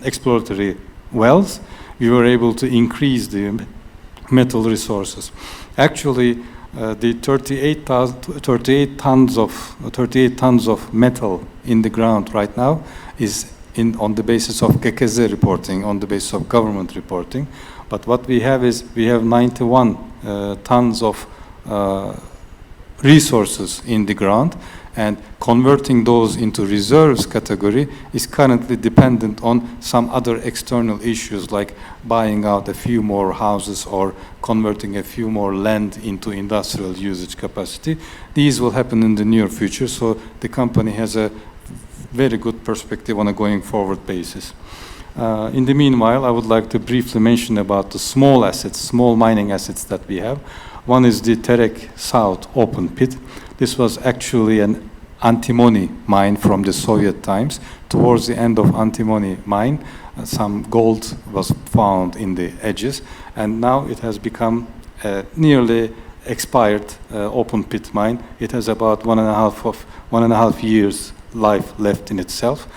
exploratory wells, we were able to increase the metal resources. Actually, the 38 tons of metal in the ground right now is on the basis of GKZ reporting, on the basis of government reporting. But what we have is we have 91 tons of resources in the ground, and converting those into reserves category is currently dependent on some other external issues, like buying out a few more houses or converting a few more land into industrial usage capacity. These will happen in the near future, so the company has a very good perspective on a going forward basis. In the meanwhile, I would like to briefly mention about the small assets, small mining assets that we have. One is the Terek South open pit. This was actually an antimony mine from the Soviet times. Towards the end of antimony mine, some gold was found in the edges, and now it has become a nearly expired open pit mine. It has about 1.5 years life left in itself.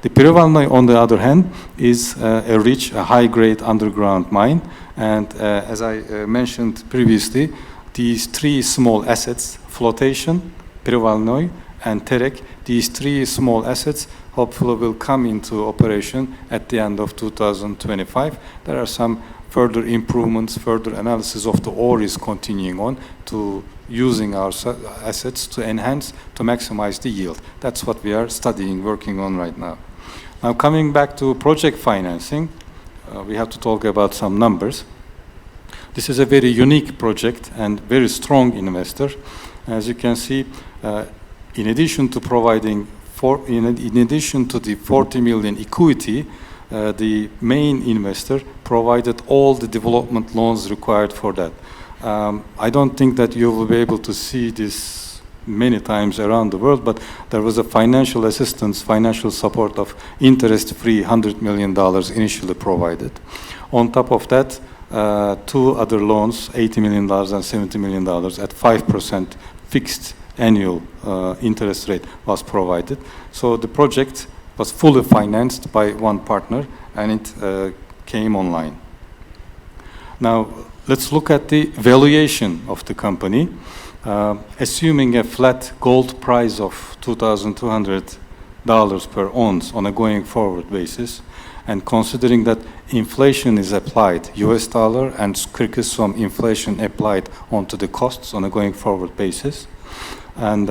The Privalnoy, on the other hand, is a rich, high-grade underground mine, and as I mentioned previously, these 3 small assets, flotation, Privalnoy, and Terek, these 3 small assets hopefully will come into operation at the end of 2025. There are some further improvements, further analysis of the ore is continuing on to using our assets to enhance, to maximize the yield. That's what we are studying, working on right now. Now, coming back to project financing, we have to talk about some numbers. This is a very unique project and very strong investor. As you can see, in addition to providing, in addition to the 40 million equity, the main investor provided all the development loans required for that. I don't think that you will be able to see this many times around the world, but there was a financial assistance, financial support of interest-free $100 million initially provided. On top of that, 2 other loans, $80 million and $70 million at 5% fixed annual interest rate was provided. So the project was fully financed by one partner, and it came online. Now, let's look at the valuation of the company. Assuming a flat gold price of $2,200 per ounce on a going forward basis, and considering that inflation is applied, US dollar and Kyrgyz som inflation applied onto the costs on a going forward basis, and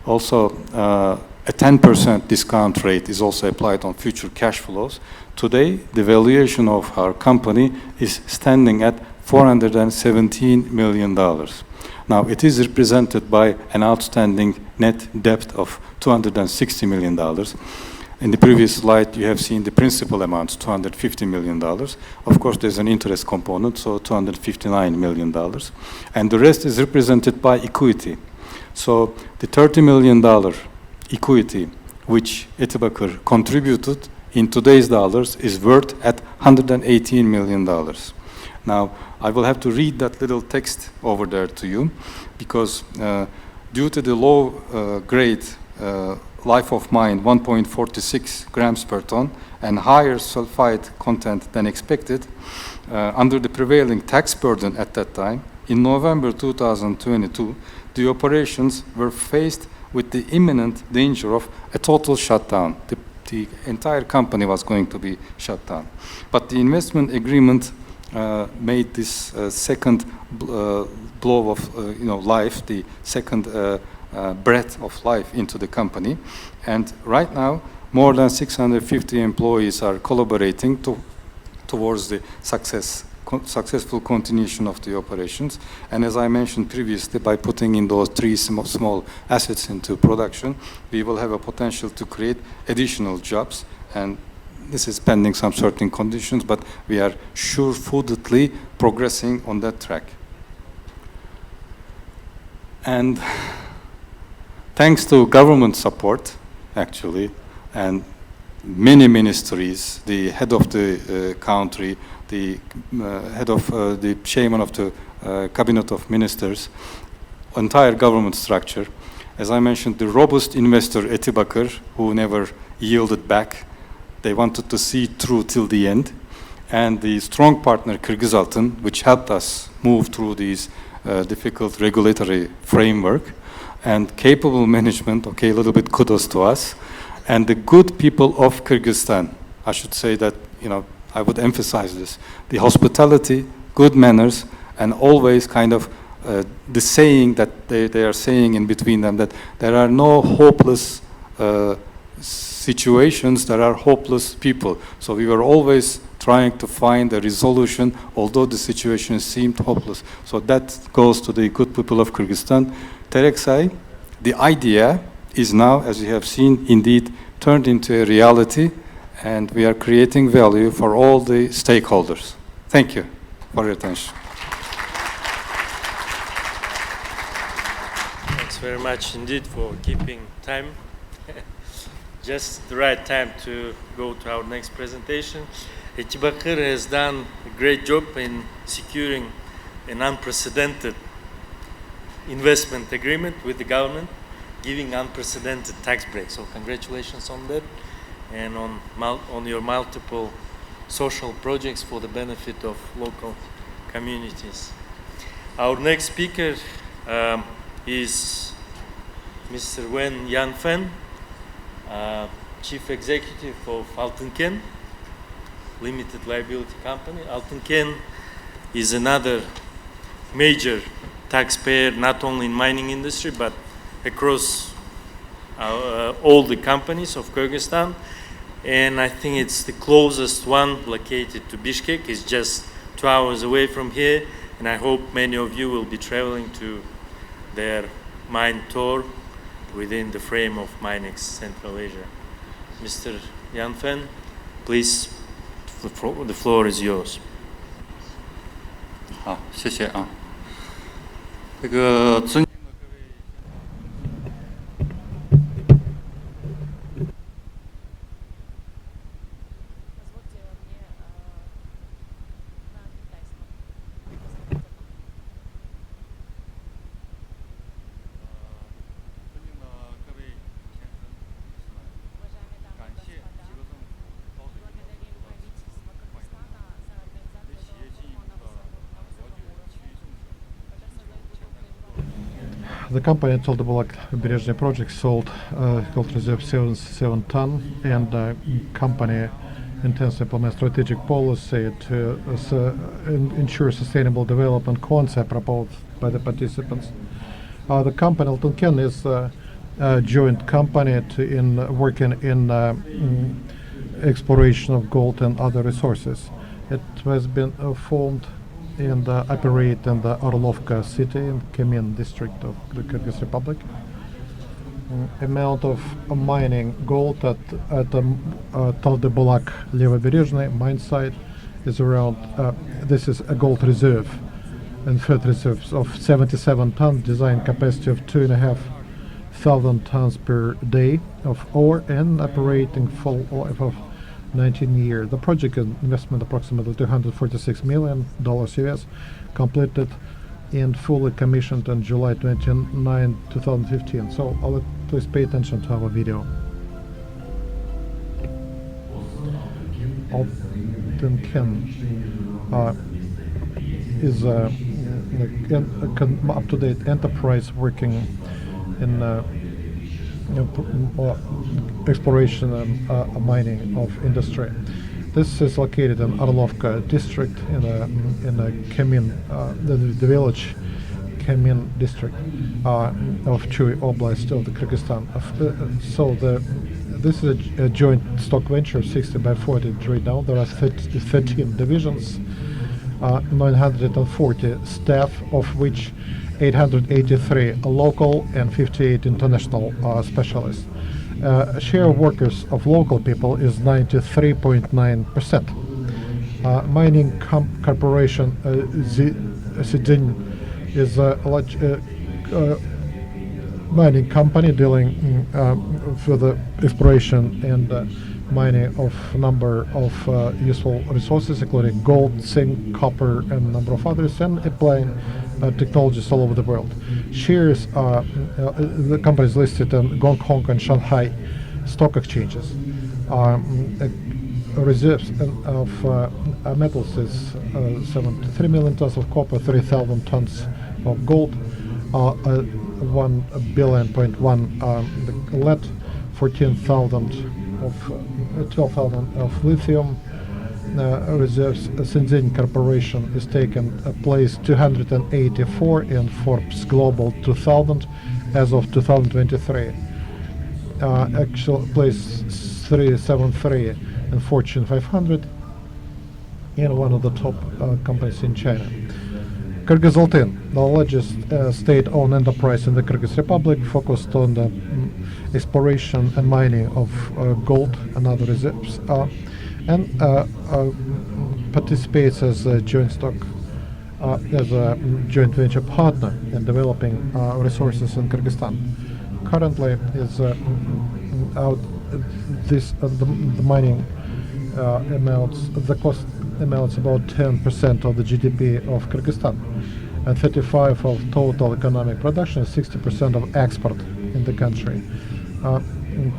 also a 10% discount rate is also applied on future cash flows. Today, the valuation of our company is standing at $417 million. Now, it is represented by an outstanding net debt of $260 million. In the previous slide, you have seen the principal amounts, $250 million. Of course, there's an interest component, so $259 million. And the rest is represented by equity. So the $30 million equity, which Etibakır contributed in today's dollars, is worth at $118 million. Now, I will have to read that little text over there to you, because due to the low grade life of mine, 1.46 grams per ton, and higher sulfide content than expected, under the prevailing tax burden at that time, in November 2022, the operations were faced with the imminent danger of a total shutdown. The entire company was going to be shut down. But the investment agreement made this second blow of life, the second breath of life into the company. And right now, more than 650 employees are collaborating towards the successful continuation of the operations. And as I mentioned previously, by putting in those three small assets into production, we will have a potential to create additional jobs. And this is pending some certain conditions, but we are sure-footedly progressing on that track. And thanks to government support, actually, and many ministries, the head of the country, the head of the chairman of the cabinet of ministers, entire government structure, as I mentioned, the robust investor Etibakır, who never yielded back, they wanted to see through till the end, and the strong partner Kyrgyzaltyn, which helped us move through these difficult regulatory framework, and capable management, okay, a little bit kudos to us, and the good people of Kyrgyzstan. I should say that, I would emphasize this. The hospitality, good manners, and always kind of the saying that they are saying in between them, that there are no hopeless situations, there are hopeless people. So we were always trying to find a resolution, although the situation seemed hopeless. So that goes to the good people of Kyrgyzstan. Tereksay, the idea is now, as you have seen, indeed turned into a reality, and we are creating value for all the stakeholders. Thank you for your attention. Thanks very much indeed for keeping time. Just the right time to go to our next presentation. Etibakır has done a great job in securing an unprecedented investment agreement with the government, giving unprecedented tax breaks. So congratulations on that, and on your multiple social projects for the benefit of local communities. Our next speaker is Mr. Wen Yanfen, Chief Executive of Altınken Limited Liability Company. Altınken is another major taxpayer, not only in mining industry, but across all the companies of Kyrgyzstan. And I think it's the closest one located to Bishkek. It's just 2 hours away from here. And I hope many of you will be traveling to their mine tour within the frame of MINEX Central Asia. Mr. Yanfen, please, the floor is yours. 好，谢谢啊。这个尊。The company Taldebolak Berezhny project sold gold reserve 7 ton, and company intends to implement strategic policy to ensure sustainable development concept proposed by the participants. The company Altenken is a joint company working in exploration of gold and other resources. It has been formed and operate in the Orlovka city in Kemin district of the Kyrgyz Republic. Amount of mining gold at the Taldebolak Levoberezhny mine site is around, this is a gold reserve and inferred reserves of 77 tons, design capacity of 2,500 tons per day of ore, and operating full life of 19 years. The project investment approximately $246 million US, completed and fully commissioned on July 29, 2015. So please pay attention to our video. Altenken is a up-to-date enterprise working in exploration and mining of industry. This is located in Orlovka district in a Kemin, the village Kemin district of Chuy Oblast of the Kyrgyzstan. This is a joint stock venture, 60/40 right now. There are 13 divisions, 940 staff, of which 883 local and 58 international specialists. Share of workers of local people is 93.9%. Mining corporation Zidin is a large mining company dealing for the exploration and mining of number of useful resources, including gold, zinc, copper, and a number of others, and applying technologies all over the world. Shares the company is listed in Hong Kong and Shanghai stock exchanges. Reserves of metals is 73 million tons of copper, 3,000 tons of gold, 1 billion point one lead, 12,000 of lithium. Reserves. Shenzhen Corporation is taken place 284 in Forbes Global 2000 as of 2023. Actual place 373 in Fortune 500, and one of the top companies in China. Kyrgyzaltyn, the largest state-owned enterprise in the Kyrgyz Republic, focused on the exploration and mining of gold and other reserves, and participates as a joint stock, as a joint venture partner in developing resources in Kyrgyzstan. Currently, is the mining amounts, the cost amounts about 10% of the GDP of Kyrgyzstan, and 35% of total economic production, 60% of export in the country.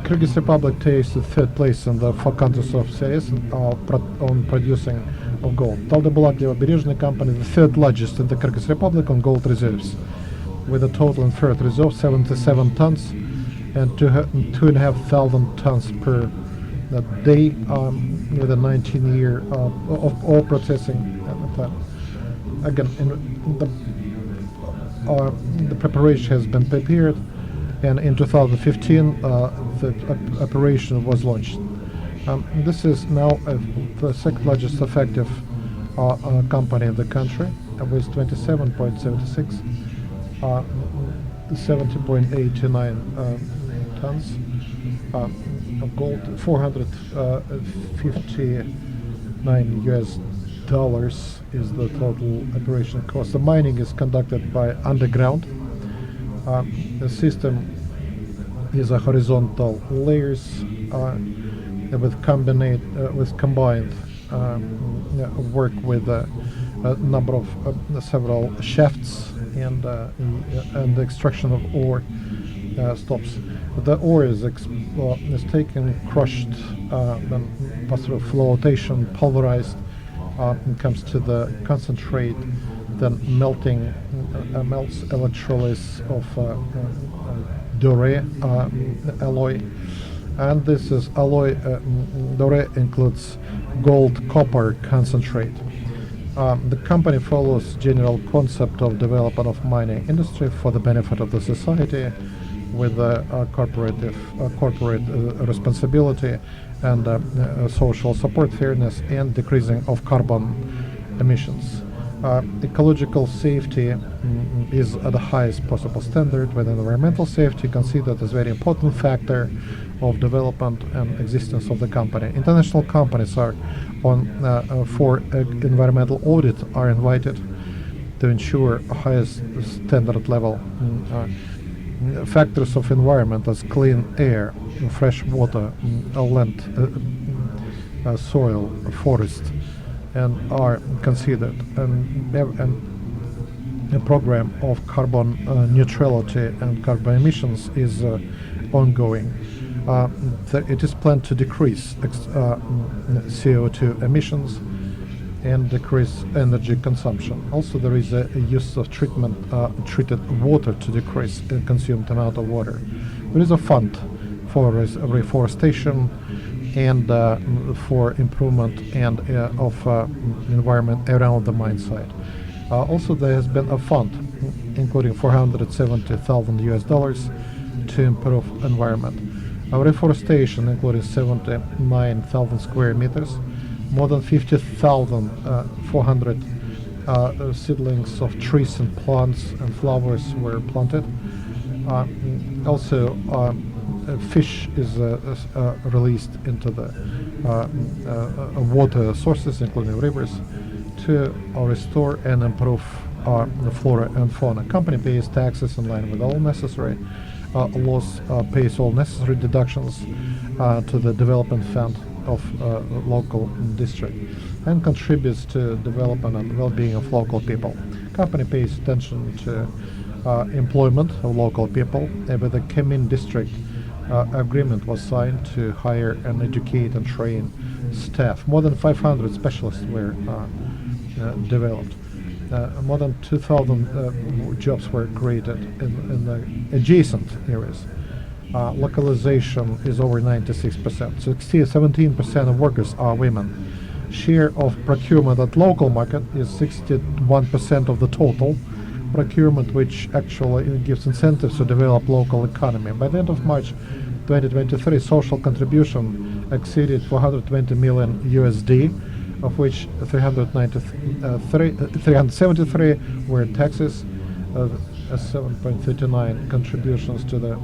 Kyrgyz Republic takes the third place in the 4 countries of CIS on producing of gold. Taldebolak Levoberezhny company, the third largest in the Kyrgyz Republic on gold reserves, with a total inferred reserve 77 tons and 2,500 tons per day, with a 19-year of ore processing plan. Again, the preparation has been prepared, and in 2015 the operation was launched. This is now the second largest effective company in the country, with 27.76, 70.89 tons of gold, $459 US is the total operation cost. The mining is conducted by underground. The system is a horizontal layers with combined work with a number of several shafts and the extraction of ore stops. The ore is taken, crushed, then passed through flotation, pulverized, and comes to the concentrate, then melting melts electrolysis of doré alloy, and this is alloy. Doré includes gold copper concentrate. The company follows general concept of development of mining industry for the benefit of the society, with corporate responsibility and social support, fairness, and decreasing of carbon emissions. Ecological safety is at the highest possible standard, with environmental safety considered as a very important factor of development and existence of the company. International companies are for environmental audit are invited to ensure highest standard level. Factors of environment as clean air, fresh water, land, soil, forest, and are considered. And a program of carbon neutrality and carbon emissions is ongoing. It is planned to decrease CO2 emissions and decrease energy consumption. Also, there is a use of treated water to decrease the consumed amount of water. There is a fund for reforestation and for improvement and of environment around the mine site. Also, there has been a fund, including $470,000 to improve environment. Reforestation, including 79,000 square meters, more than 50,400 seedlings of trees and plants and flowers were planted. Also, fish is released into the water sources, including rivers, to restore and improve the flora and fauna. Company pays taxes in line with all necessary laws, pays all necessary deductions to the development fund of local district, and contributes to development and well-being of local people. Company pays attention to employment of local people. With the Kemin district agreement was signed to hire and educate and train staff. More than 500 specialists were developed. More than 2,000 jobs were created in the adjacent areas. Localization is over 96%. 17% of workers are women. Share of procurement at local market is 61% of the total procurement, which actually gives incentives to develop local economy. By the end of March 2023, social contribution exceeded 420 million USD, of which 373 were taxes, 7.39 contributions to the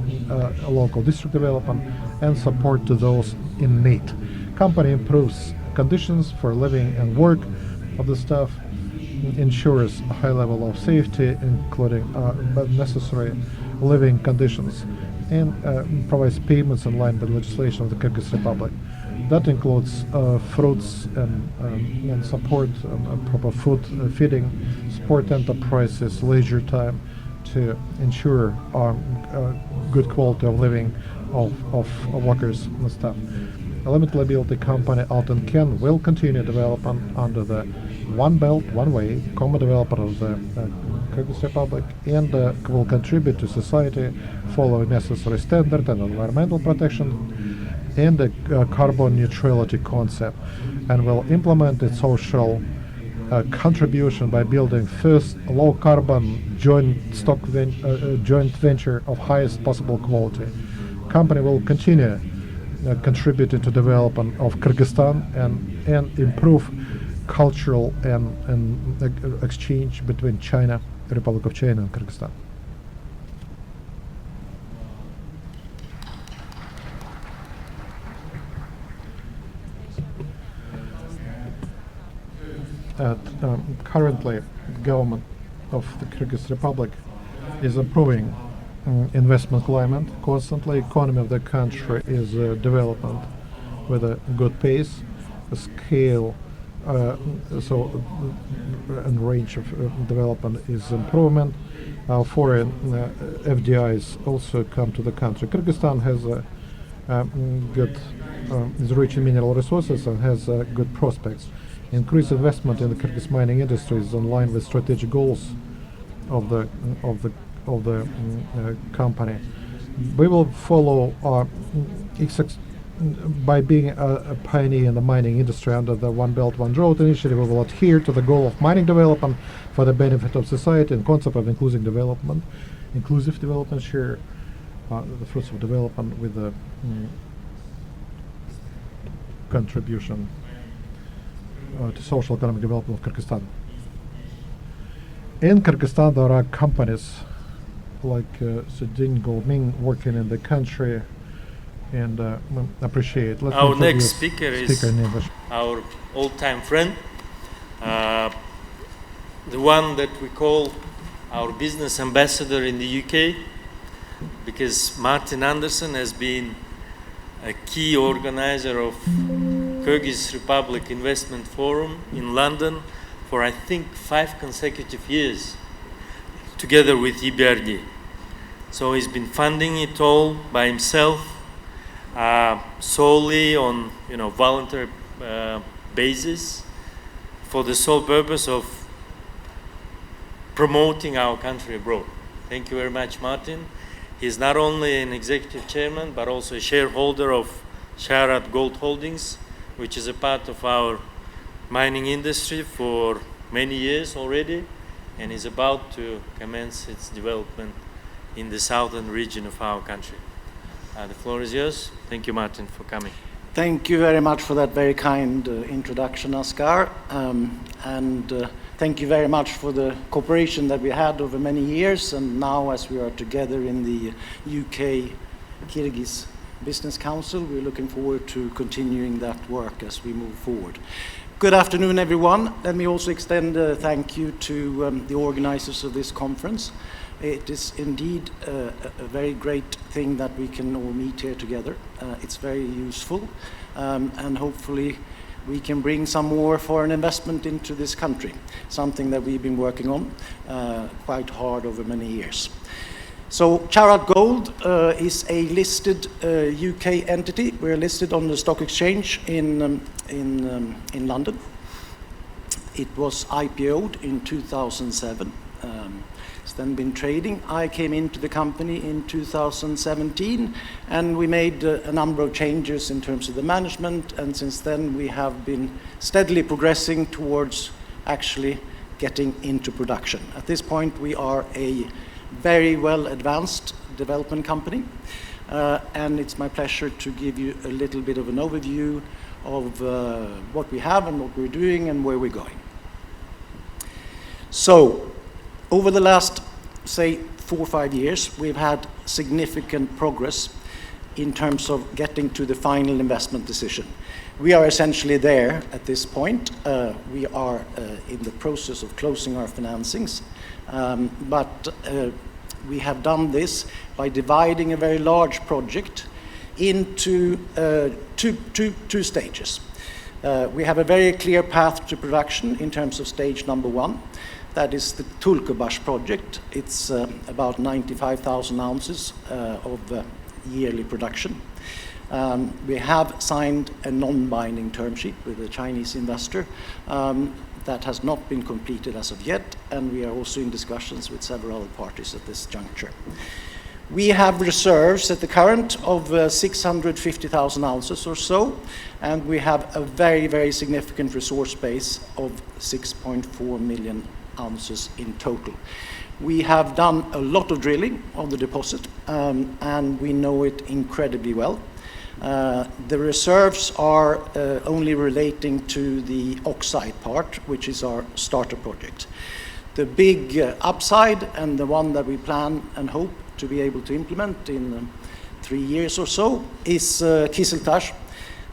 local district development, and support to those in need. Company improves conditions for living and work of the staff, ensures a high level of safety, including necessary living conditions, and provides payments in line with legislation of the Kyrgyz Republic. That includes fruits and support, proper food feeding, sport enterprises, leisure time, to ensure good quality of living of workers and staff. A limited liability company, Alten Ken, will continue development under the One Belt, One Way common development of the Kyrgyz Republic, and will contribute to society following necessary standard and environmental protection and the carbon neutrality concept, and will implement its social contribution by building first low carbon joint venture of highest possible quality. Company will continue contributing to development of Kyrgyzstan and improve cultural and exchange between China, the Republic of China, and Kyrgyzstan. Currently, government of the Kyrgyz Republic is improving investment climate constantly. Economy of the country is development with a good pace, a scale, and range of development is improvement. Foreign FDIs also come to the country. Kyrgyzstan has is rich in mineral resources and has good prospects. Increased investment in the Kyrgyz mining industry is in line with strategic goals company. We will follow by being a pioneer in the mining industry under the One Belt, One Road initiative. We will adhere to the goal of mining development for the benefit of society and concept of inclusive development, share the fruits of development with the contribution to social economic development of Kyrgyzstan. In Kyrgyzstan, there are companies like Sudin Goldming working in the country, and appreciate. Let's our next speaker is in English. Our old-time friend, the one that we call our business ambassador in the UK, because Martin Anderson has been a key organizer of Kyrgyz Republic Investment Forum in London for I think 5 consecutive years, together with EBRD. So he's been funding it all by himself, solely on voluntary basis, for the sole purpose of promoting our country abroad. Thank you very much, Martin. He's not only an executive chairman, but also a shareholder of Sharat Gold Holdings, which is a part of our mining industry for many years already, and is about to commence its development in the southern region of our country. The floor is yours. Thank you, Martin, for coming. Thank you very much for that very kind introduction, Oskar. Thank you very much for the cooperation that we had over many years, and now as we are together in the UK Kyrgyz Business Council, we're looking forward to continuing that work as we move forward. Good afternoon, everyone. Let me also extend a thank you to the organizers of this conference. It is indeed a very great thing that we can all meet here together. It's very useful, and hopefully we can bring some more foreign investment into this country, something that we've been working on quite hard over many years. So Sharat Gold is a listed UK entity. We're listed on the stock exchange in London. It was IPO'd in 2007. It's then been trading. I came into the company in 2017, and we made a number of changes in terms of the management, and since then we have been steadily progressing towards actually getting into production. At this point, we are a very well advanced development company, and it's my pleasure to give you a little bit of an overview of what we have and what we're doing and where we're going. So, over the last, say, 4 or 5 years, we've had significant progress in terms of getting to the final investment decision. We are essentially there at this point. We are in the process of closing our financings, but we have done this by dividing a very large project into two stages. We have a very clear path to production in terms of stage number 1. That is the Tulkubash project. It's about 95,000 ounces of yearly production. We have signed a non-binding term sheet with a Chinese investor that has not been completed as of yet, and we are also in discussions with several other parties at this juncture. We have reserves at the current of 650,000 ounces or so, and we have a very, very significant resource base of 6.4 million ounces in total. We have done a lot of drilling on the deposit, and we know it incredibly well. The reserves are only relating to the oxide part, which is our starter project. The big upside, and the one that we plan and hope to be able to implement in 3 years or so, is Kiziltash.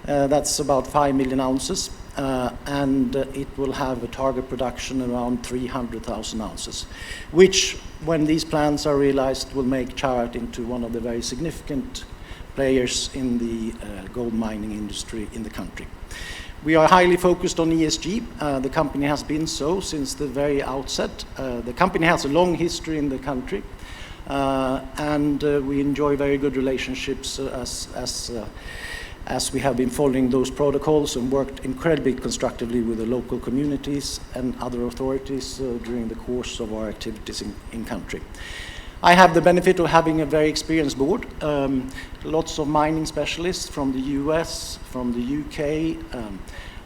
That's about 5 million ounces, and it will have a target production around 300,000 ounces, which, when these plans are realized, will make Sharat into one of the very significant players in the gold mining industry in the country. We are highly focused on ESG. The company has been so since the very outset. The company has a long history in the country, and we enjoy very good relationships as as we have been following those protocols and worked incredibly constructively with the local communities and other authorities during the course of our activities in country. I have the benefit of having a very experienced board, lots of mining specialists from the US, from the UK,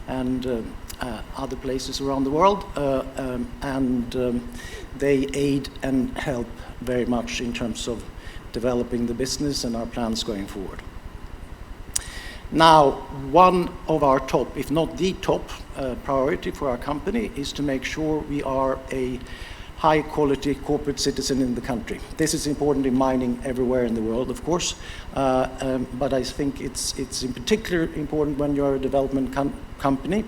and other places around the world, they aid and help very much in terms of developing the business and our plans going forward. Now, one of our top, if not the top, priority for our company is to make sure we are a high-quality corporate citizen in the country. This is important in mining everywhere in the world, of course, but I think it's in particular important when you're a development company,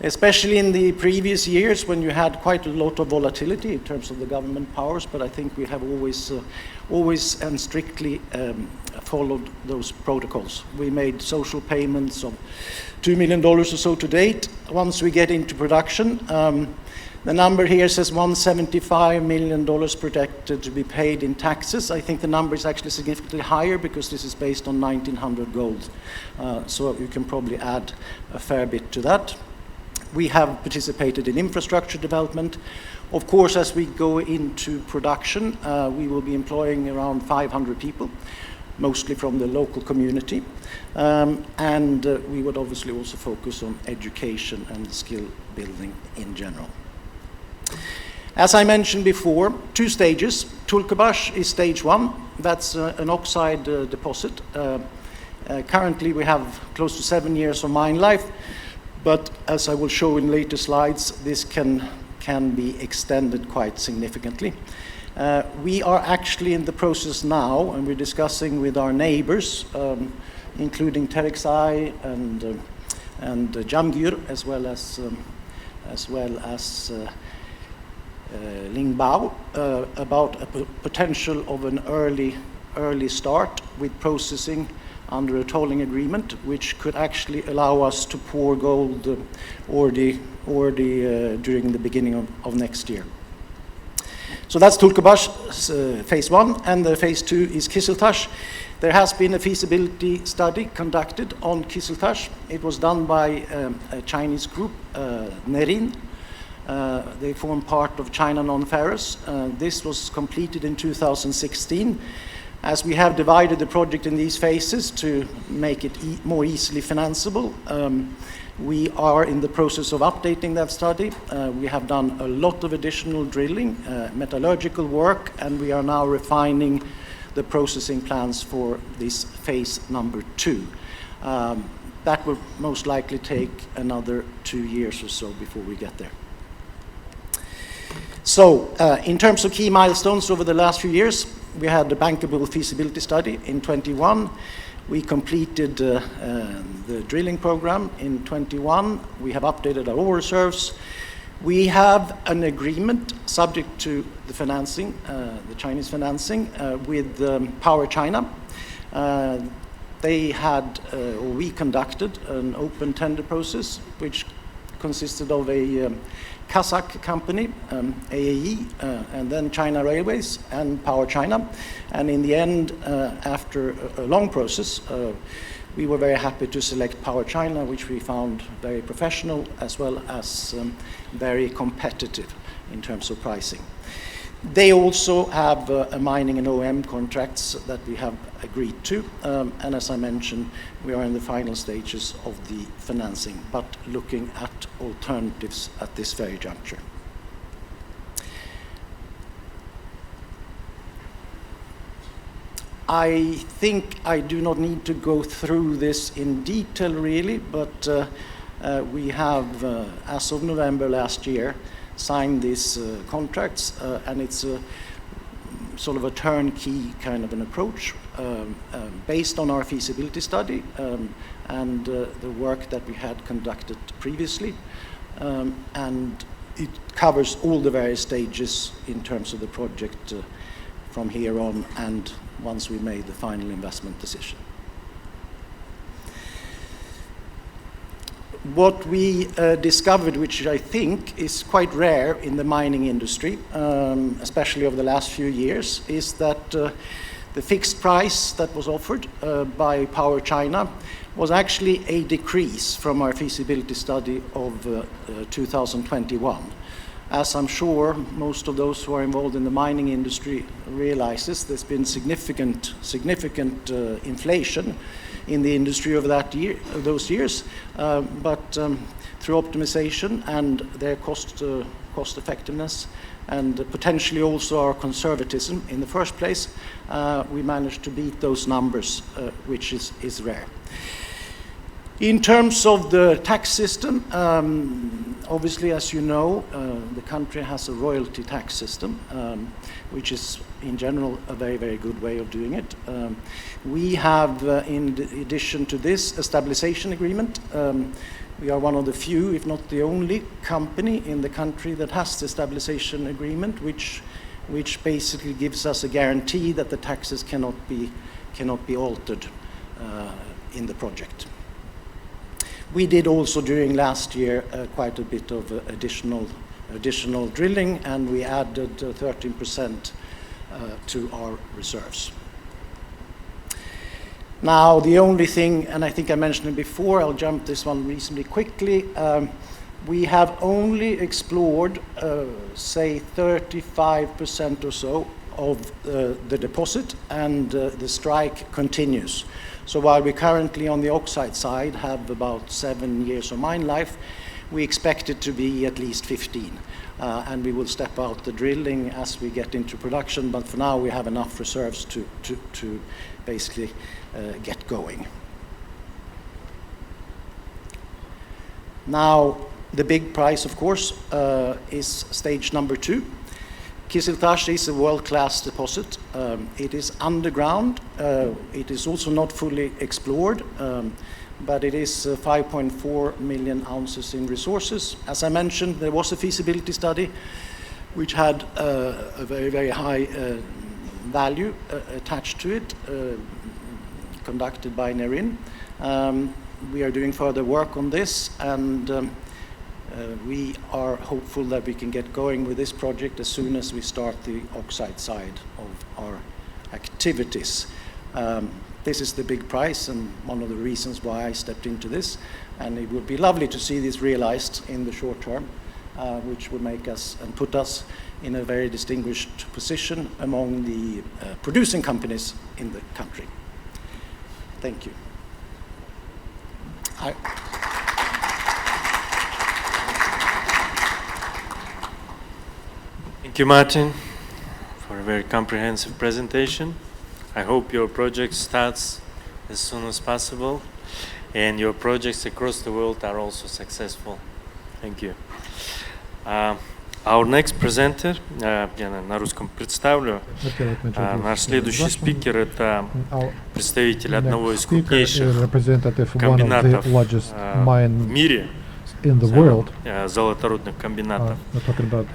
especially in the previous years when you had quite a lot of volatility in terms of the government powers, but I think we have always and strictly followed those protocols. We made social payments of $2 million or so to date. Once we get into production, the number here says $175 million projected to be paid in taxes. I think the number is actually significantly higher because this is based on 1900 gold. So you can probably add a fair bit to that. We have participated in infrastructure development. Of course, as we go into production, we will be employing around 500 people, mostly from the local community. We would obviously also focus on education and skill building in general. As I mentioned before, 2 stages. Tulkebash is stage 1. That's an oxide deposit. Currently, we have close to 7 years of mine life, but as I will show in later slides, this can be extended quite significantly. We are actually in the process now, and we're discussing with our neighbors, including Terexai and Jamgyr, as well as Lingbao, about a potential of an early start with processing under a tolling agreement, which could actually allow us to pour gold already during the beginning of next year. So that's Tulkebash, phase 1, and the phase 2 is Kiziltash. There has been a feasibility study conducted on Kiziltash. It was done by a Chinese group, Nerin. They form part of China Non-Ferrous. This was completed in 2016. As we have divided the project in these phases to make it more easily financeable, we are in the process of updating that study. We have done a lot of additional drilling, metallurgical work, and we are now refining the processing plans for this phase number 2. That will most likely take another 2 years or so before we get there. So, in terms of key milestones over the last few years, we had a bankable feasibility study in 21. We completed the drilling program in 21. We have updated our ore reserves. We have an agreement subject to the financing, the Chinese financing, with Power China. They had, or we conducted, an open tender process, which consisted of a Kazakh company, AAE, and then China Railways and Power China. And in the end, after a long process, we were very happy to select Power China, which we found very professional as well as very competitive in terms of pricing. They also have a mining and OEM contracts that we have agreed to, and as I mentioned, we are in the final stages of the financing, but looking at alternatives at this very juncture. I think I do not need to go through this in detail really, but we have, as of November last year, signed these contracts, and it's a sort of a turnkey kind of an approach based on our feasibility study and the work that we had conducted previously, and it covers all the various stages in terms of the project from here on and once we made the final investment decision. What we discovered, which I think is quite rare in the mining industry, especially over the last few years, is that The fixed price that was offered by Power China was actually a decrease from our feasibility study of 2021. As I'm sure most of those who are involved in the mining industry realizes, there's been significant inflation in the industry over those years, but through optimization and their cost effectiveness, and potentially also our conservatism in the first place, we managed to beat those numbers, which is rare. In terms of the tax system, obviously, as you know, the country has a royalty tax system, which is in general a very, very good way of doing it. We have, in addition to this, a stabilization agreement. We are one of the few, if not the only, company in the country that has the stabilization agreement, which basically gives us a guarantee that the taxes cannot be altered in the project. We did also during last year quite a bit of additional drilling, and we added 13% to our reserves. Now, the only thing, and I think I mentioned it before, I'll jump this one reasonably quickly. We have only explored, say, 35% or so of the deposit, and the strike continues. So while we currently on the oxide side have about 7 years of mine life, we expect it to be at least 15. And we will step out the drilling as we get into production, but for now we have enough reserves to basically get going. Now, the big prize, of course, is stage number 2. Kiziltash is a world-class deposit. It is underground. It is also not fully explored, but it is 5.4 million ounces in resources. As I mentioned, there was a feasibility study which had a very, very high value attached to it, conducted by Nerin. We are doing further work on this, and we are hopeful that we can get going with this project as soon as we start the oxide side of our activities. This is the big prize and one of the reasons why I stepped into this, and it would be lovely to see this realized in the short term, which would make us and put us in a very distinguished position among the producing companies in the country. Thank you. Thank you, Martin, for a very comprehensive presentation. I hope your project starts as soon as possible, and your projects across the world are also successful. Thank you. Our next presenter, я на русском представлю, наш следующий спикер — это представитель одного из крупнейших комбинатов в мире, золоторудных комбинатов.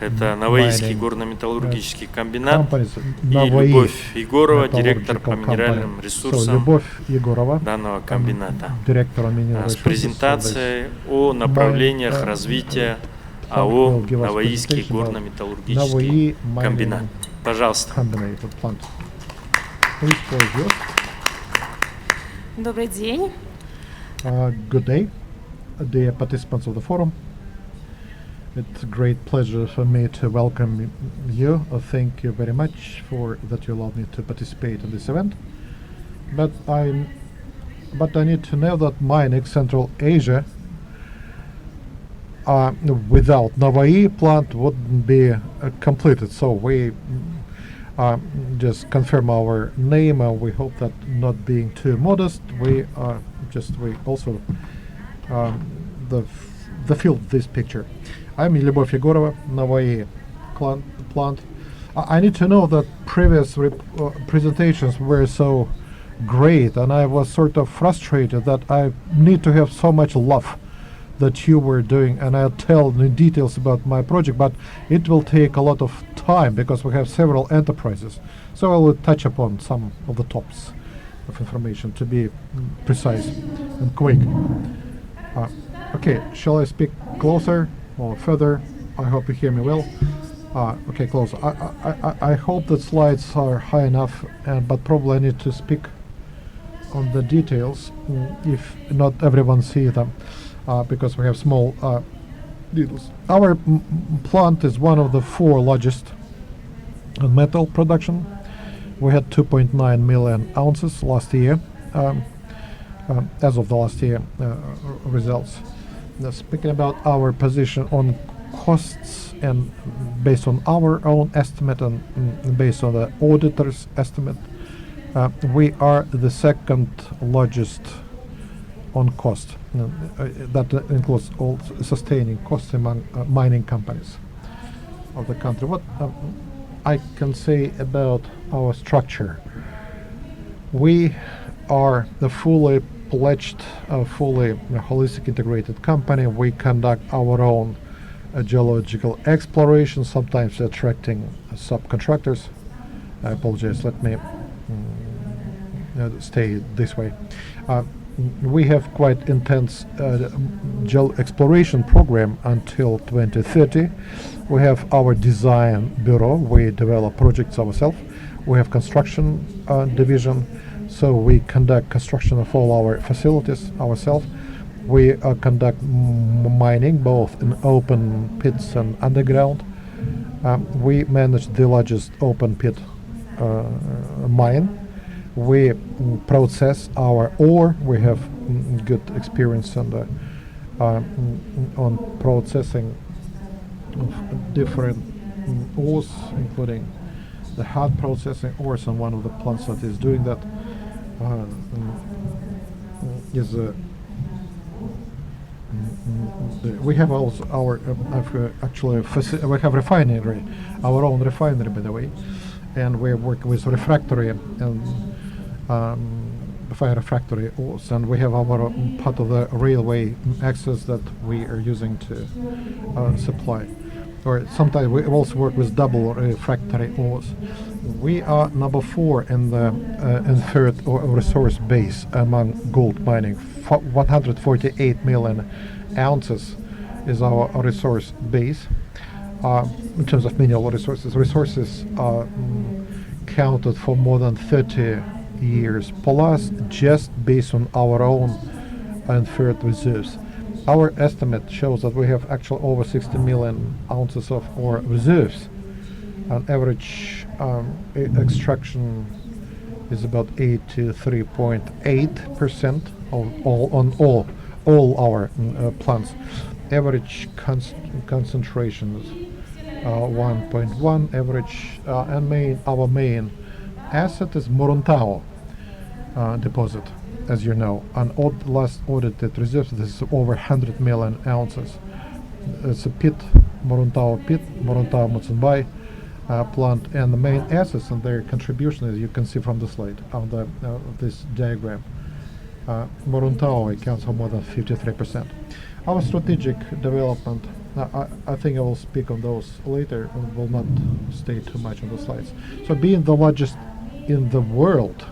Это Новоийский горно-металлургический комбинат, и Любовь Егорова, директор по минеральным ресурсам данного комбината, с презентацией о направлениях развития АО «Новоийский горно-металлургический комбинат». Пожалуйста. Добрый день. Good day, dear participants of the forum. It's a great pleasure for me to welcome you. Thank you very much for that you allowed me to participate in this event. But I need to know that MINEX Central Asia without Novai plant wouldn't be completed. So we just confirm our name. We hope that not being too modest, we also the field of this picture. I'm Любовь Егорова, Novai plant. I need to know that previous presentations were so great, and I was sort of frustrated that I need to have so much love that you were doing, and I'll tell the details about my project, but it will take a lot of time because we have several enterprises. So I will touch upon some of the tops of information to be precise and quick. Okay, shall I speak closer or further? I hope you hear me well. Okay, close. I hope the slides are high enough, but probably I need to speak on the details if not everyone see them, because we have small details. Our plant is one of the 4 largest in metal production. We had 2.9 million ounces last year, as of the last year results. Now, speaking about our position on costs, and based on our own estimate and based on the auditor's estimate, we are the 2nd largest on cost. That includes all sustaining costs among mining companies of the country. What I can say about our structure: we are the fully pledged, fully holistic integrated company. We conduct our own geological exploration, sometimes attracting subcontractors. I apologize, let me stay this way. We have quite intense exploration program until 2030. We have our design bureau. We develop projects ourselves. We have construction division, so we conduct construction of all our facilities ourselves. We conduct mining both in open pits and underground. We manage the largest open pit mine. We process our ore. We have good experience on processing of different ores, including the hard processing ores, and one of the plants that is doing that is we have also our we have refinery, our own refinery, by the way, and we work with refractory and fire refractory ores, and we have our part of the railway access that we are using to supply. Or sometimes we also work with double refractory ores. We are number 4 in the inferred resource base among gold mining. 148 million ounces is our resource base. In terms of mineral resources, resources are counted for more than 30 years plus, just based on our own inferred reserves. Our estimate shows that we have actually over 60 million ounces of ore reserves. On average, extraction is about 83.8% of all our plants. Average concentration is 1.1 average, and our main asset is Muruntau deposit, as you know. On last audited reserves, this is over 100 million ounces. It's a pit, Muruntau pit, Muruntau Mutsunbai plant, and the main assets and their contribution, as you can see from the slide on this diagram. Muruntau accounts for more than 53%. Our strategic development, I think I will speak on those later and will not stay too much on the slides. So being the largest in the world,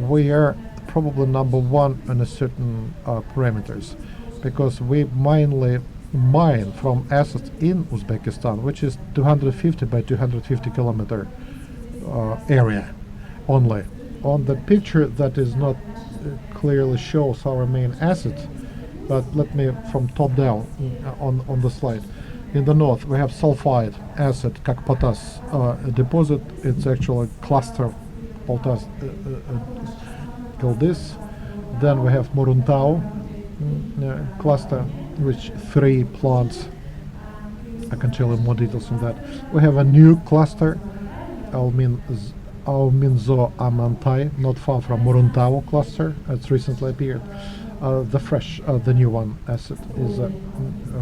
we are probably number 1 in a certain parameters, because we mainly mine from assets in Uzbekistan, which is 250 by 250 kilometer area only. On the picture that is not clearly shows our main assets, but let me from top down on the slide. In the north we have sulfide asset Kakpotas deposit. It's actually a cluster of Poltas called this. Then we have Muruntau cluster, which 3 plants. I can tell you more details on that. We have a new cluster, Alminzo Amantai, not far from Muruntau cluster. It's recently appeared. The new one asset is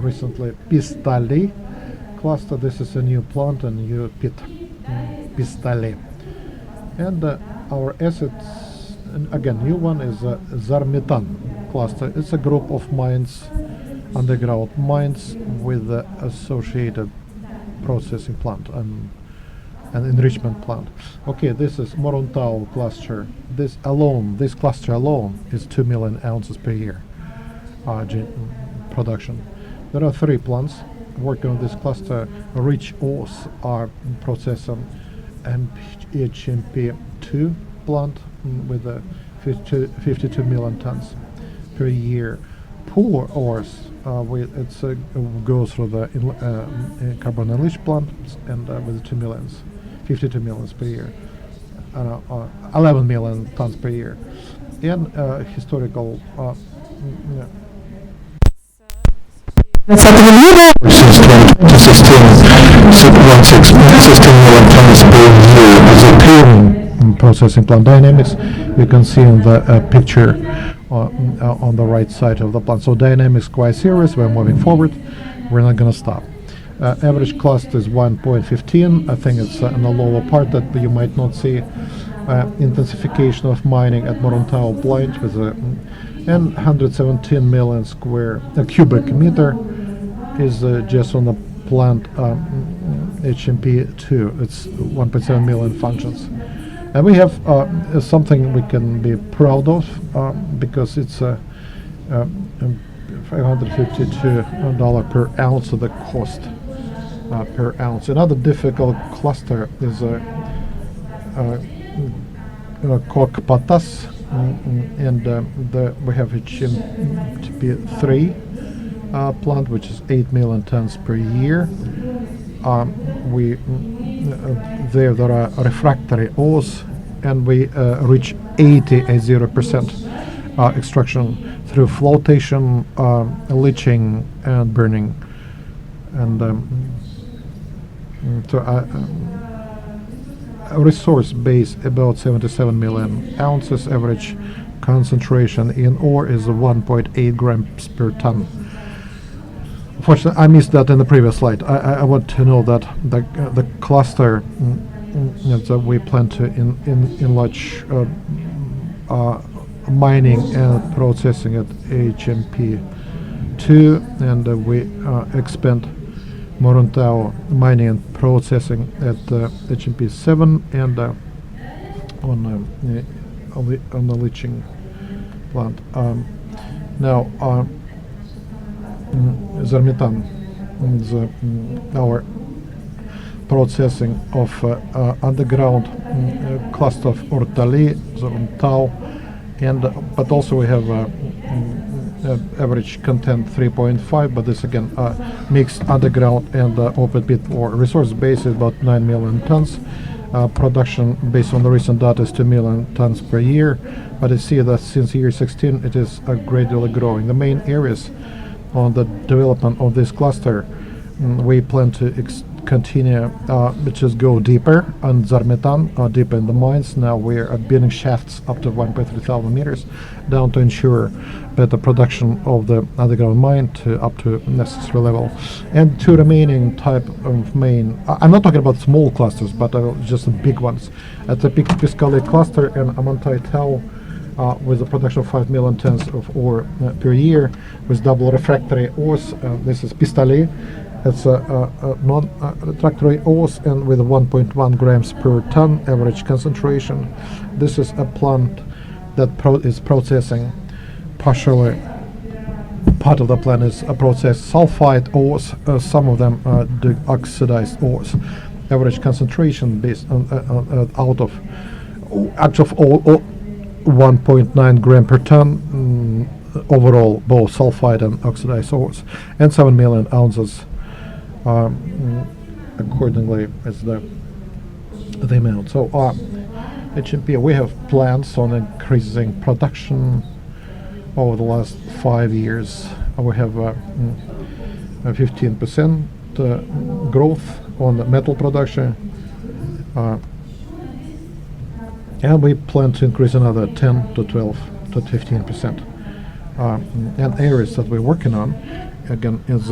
recently Pistali cluster. This is a new plant, a new pit, Pistali. And our assets, again, new one is Zarmitan cluster. It's a group of mines, underground mines with the associated processing plant and enrichment plant. Okay, this is Muruntau cluster. This cluster alone is 2 million ounces per year production. There are 3 plants. working on this cluster, rich ores are processed on HMP2 plant with 52 million tons per year. Poor ores, goes through the carbon enriched plant and with 52 millions per year, 11 million tons per year. And historical Since 2016, 16 million tons per year as a processing plant dynamics. You can see in the picture on the right side of the plant. So dynamics quite serious. We're moving forward. We're not going to stop. Average cluster is 1.15. I think it's in the lower part that you might not see. Intensification of mining at Moruntau plant with and 117 million cubic meter is just on the plant HMP2. It's 1.7 million functions. And we have something we can be proud of because it's $552 per ounce of the cost per ounce. Another difficult cluster is Coke Potas, and we have HMP3 plant, which is 8 million tons per year. There are refractory ores, and we reach 80% extraction through flotation, leaching, and burning. And resource base about 77 million ounces. Average concentration in ore is 1.8 grams per ton. Unfortunately, I missed that in the previous slide. I want to know that the cluster that we plan to enlarge mining and processing at HMP2, and we expand Moruntau mining and processing at HMP7 and on the leaching plant. Now, Zarmitan is our processing of underground cluster of Ortali, Moruntau, and but also we have average content 3.5, but this again mixed underground and open pit or resource base is about 9 million tons. Production based on the recent data is 2 million tons per year, but you see that since year 16 it is gradually growing. The main areas on the development of this cluster, we plan to continue, which is go deeper on Zarmetan, deeper in the mines. Now we are building shafts up to 1.3 thousand meters down to ensure better production of the underground mine to up to necessary level. And two remaining type of main, I'm not talking about small clusters, but just the big ones. At the Piscale cluster and Amantai Tau, with a production of 5 million tons of ore per year with double refractory ores. This is Pistale. It's a non-refractory ores and with 1.1 grams per ton average concentration. This is a plant that is processing partially. Part of the plant is processed sulfide ores. Some of them are oxidized ores. Average concentration based on out of all 1.9 gram per ton overall, both sulfide and oxidized ores, and 7 million ounces accordingly as the amount. So HMP, we have plans on increasing production over the last 5 years. We have 15% growth on the metal production. And we plan to increase another 10 to 12 to 15%. And areas that we're working on, again, is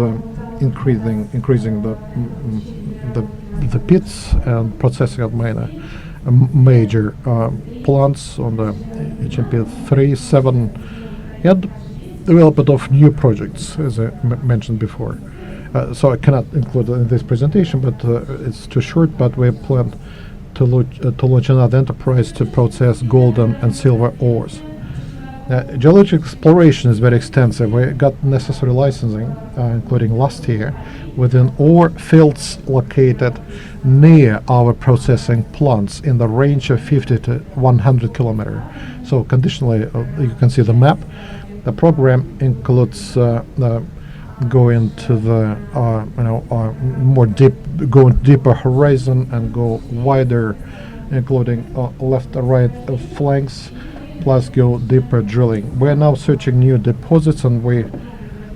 increasing the pits and processing of major plants on the HMP 3, 7, and development of new projects, as I mentioned before. So I cannot include it in this presentation, but it's too short. But we plan to launch another enterprise to process gold and silver ores. Geological exploration is very extensive. We got necessary licensing, including last year, within all fields located near our processing plants in the range of 50 to 100 kilometers. So conditionally, you can see the map. The program includes going to the more deep, go deeper horizon and go wider, including left and right flanks, plus go deeper drilling. We're now searching new deposits, and we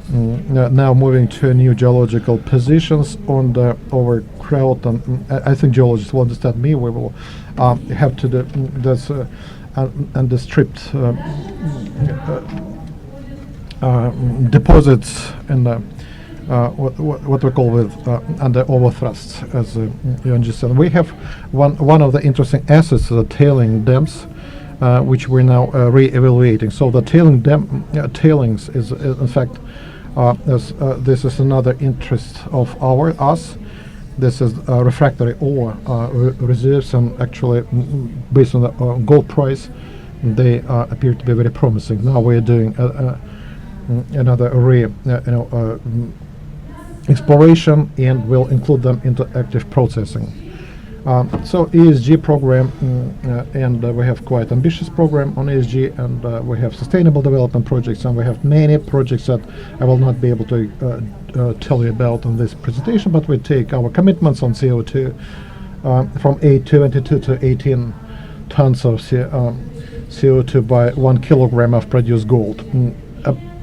now moving to new geological positions on the overcrowd. And I think geologists will understand me. We will have to do this and the stripped deposits in the what we call with under overthrusts, as you understand. We have one of the interesting assets, the tailing dams, which we're now re-evaluating. So the tailings is in fact this is another interest of us. This is refractory ore reserves, and actually based on the gold price, they appear to be very promising. Now we're doing another exploration, and we'll include them into active processing. So ESG program, and we have quite ambitious program on ESG, and we have sustainable development projects, and we have many projects that I will not be able to tell you about in this presentation, but we take our commitments on CO2 from 822 to 18 tons of CO2 by 1 kilogram of produced gold.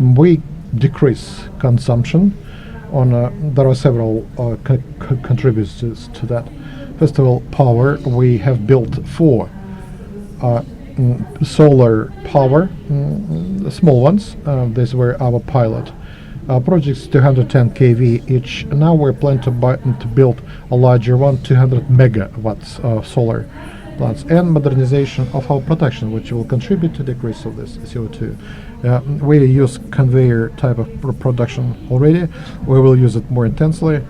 We decrease consumption on there are several contributors to that. First of all, power. We have built 4 solar power, small ones. These were our pilot projects, 210 kV each. Now we're planning to build a larger one, 200 megawatts of solar plants, and modernization of our production, which will contribute to decrease of this CO2. We use conveyor type of production already. We will use it more intensely.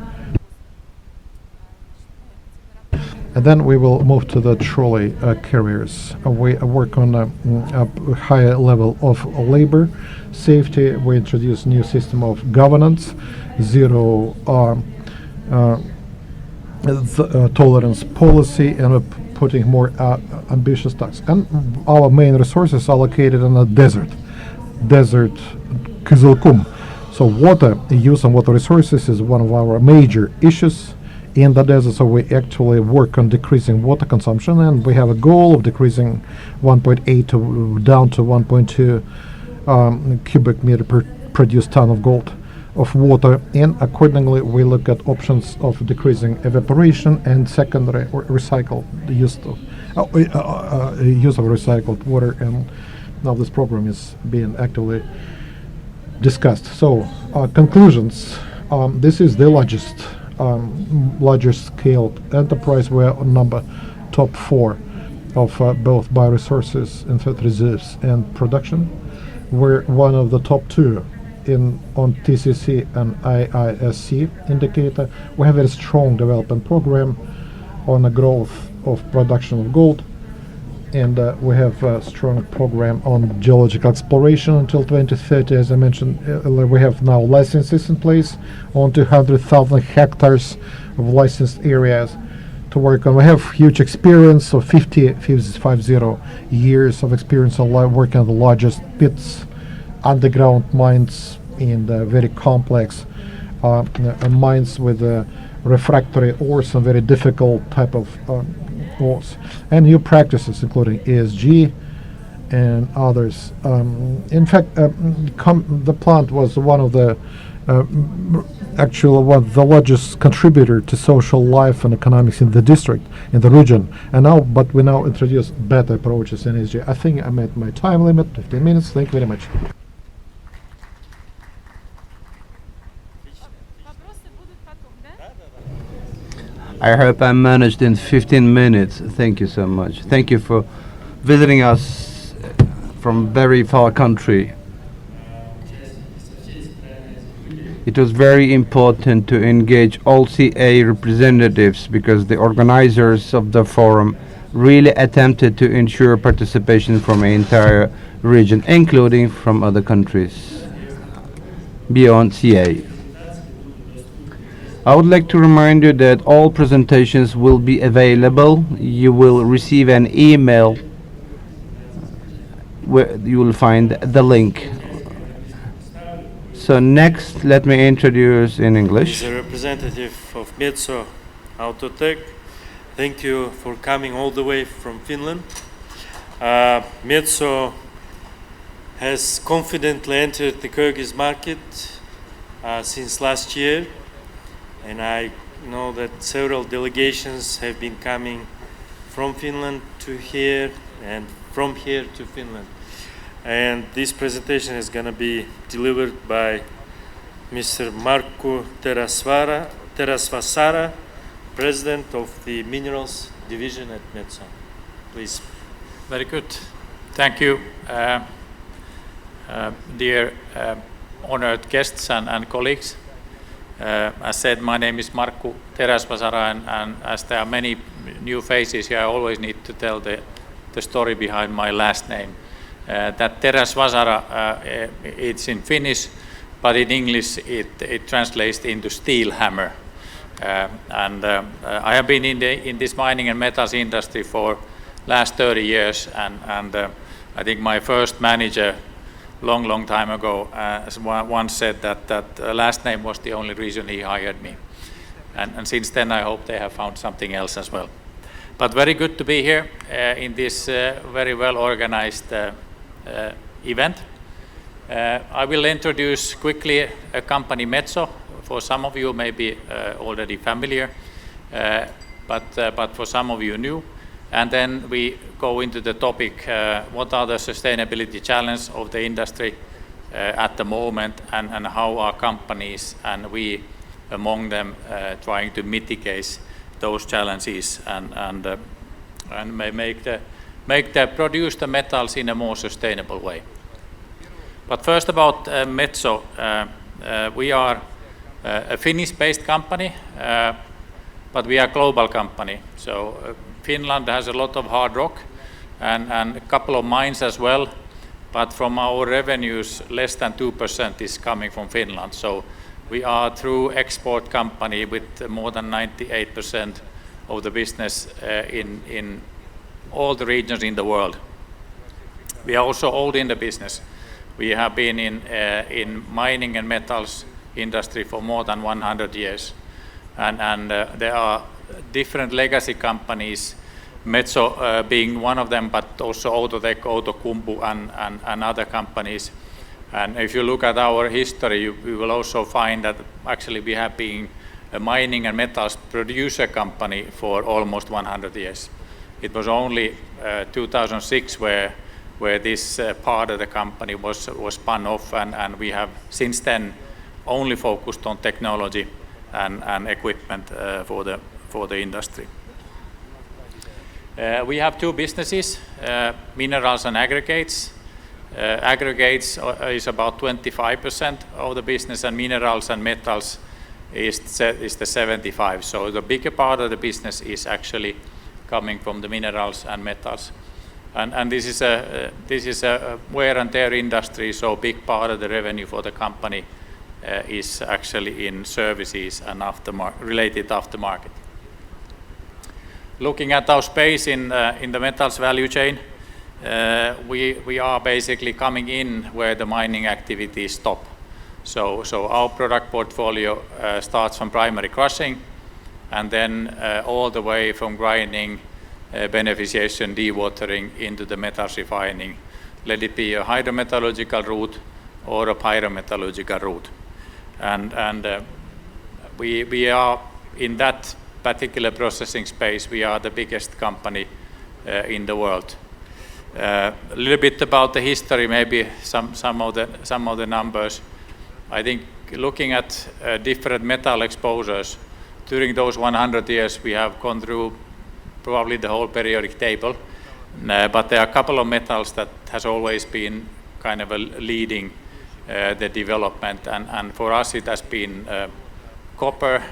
And then we will move to the trolley carriers. We work on a higher level of labor safety. We introduce new system of governance, zero tolerance policy, and we're putting more ambitious tasks. And our main resources are located in a desert Kızılkum. So water use and water resources is one of our major issues in the desert. So we actually work on decreasing water consumption, and we have a goal of decreasing 1.8 to down to 1.2 cubic meter per produced ton of gold of water, and accordingly we look at options of decreasing evaporation and secondary or recycled use of recycled water. And now this program is being actively discussed. So conclusions. This is the largest scale enterprise. We're on number top 4 of both bioresources, infant reserves, and production. We're one of the top 2 on TCC and IISC indicator. We have a very strong development program on the growth of production of gold, and we have a strong program on geological exploration until 2030. As I mentioned, we have now licenses in place on 200,000 hectares of licensed areas to work on. We have huge experience of 50 years of experience on working on the largest pits, underground mines, in the very complex mines with refractory ores and very difficult type of ores, and new practices including ESG and others. In fact, the plant was one of the the largest contributor to social life and economics in the district, in the region. And now, but we now introduce better approaches in ESG. I think I met my time limit, 15 minutes. Thank you very much. I hope I managed in 15 minutes. Thank you so much. Thank you for visiting us from very far country. It was very important to engage all CA representatives because the organizers of the forum really attempted to ensure participation from the entire region, including from other countries beyond CA. I would like to remind you that all presentations will be available. You will receive an email where you will find the link. So next, let me introduce in English. As a representative of Metso Autotech, thank you for coming all the way from Finland. Metso has confidently entered the Kyrgyz market since last year, and I know that several delegations have been coming from Finland to here and from here to Finland. And this presentation is going to be delivered by Mr. Markku Terasvasara, President of the Minerals Division at Metso. Please. Very good. Thank you, dear honored guests and colleagues. As said, my name is Markku Terasvasara, and as there are many new faces here, I always need to tell the story behind my last name. That Terasvasara, it's in Finnish, but in English it translates into steel hammer. I have been in this mining and metals industry for last 30 years, and I think my first manager long time ago once said that last name was the only reason he hired me. And since then I hope they have found something else as well. But very good to be here in this very well organized event. I will introduce quickly a company, Metso. For some of you may be already familiar, but for some of you new. And then we go into the topic, what are the sustainability challenges of the industry at the moment, and how are companies and we among them trying to mitigate those challenges and produce the metals in a more sustainable way. But first about Metso, we are a Finnish-based company, but we are a global company. So Finland has a lot of hard rock and a couple of mines as well, but from our revenues, less than 2% is coming from Finland. So we are a true export company with more than 98% of the business in all the regions in the world. We are also old in the business. We have been in mining and metals industry for more than 100 years. And there are different legacy companies, Metso being one of them, but also Outotec, Outokumpu, and other companies. And if you look at our history, you will also find that actually we have been a mining and metals producer company for almost 100 years. It was only 2006 where this part of the company was spun off, and we have since then only focused on technology and equipment for the industry. We have two businesses, minerals and aggregates. Aggregates is about 25% of the business, and minerals and metals is the 75%. So the bigger part of the business is actually coming from the minerals and metals. And this is a wear and tear industry, so a big part of the revenue for the company is actually in services and related aftermarket. Looking at our space in the metals value chain, we are basically coming in where the mining activities stop. So our product portfolio starts from primary crushing, and then all the way from grinding, beneficiation, dewatering into the metals refining. Let it be a hydrometallurgical route or a pyrometallurgical route. And we are in that particular processing space. We are the biggest company in the world. A little bit about the history, maybe some of the numbers. I think looking at different metal exposures during those 100 years, we have gone through probably the whole periodic table, but there are a couple of metals that has always been kind of a leading the development, and for us it has been copper,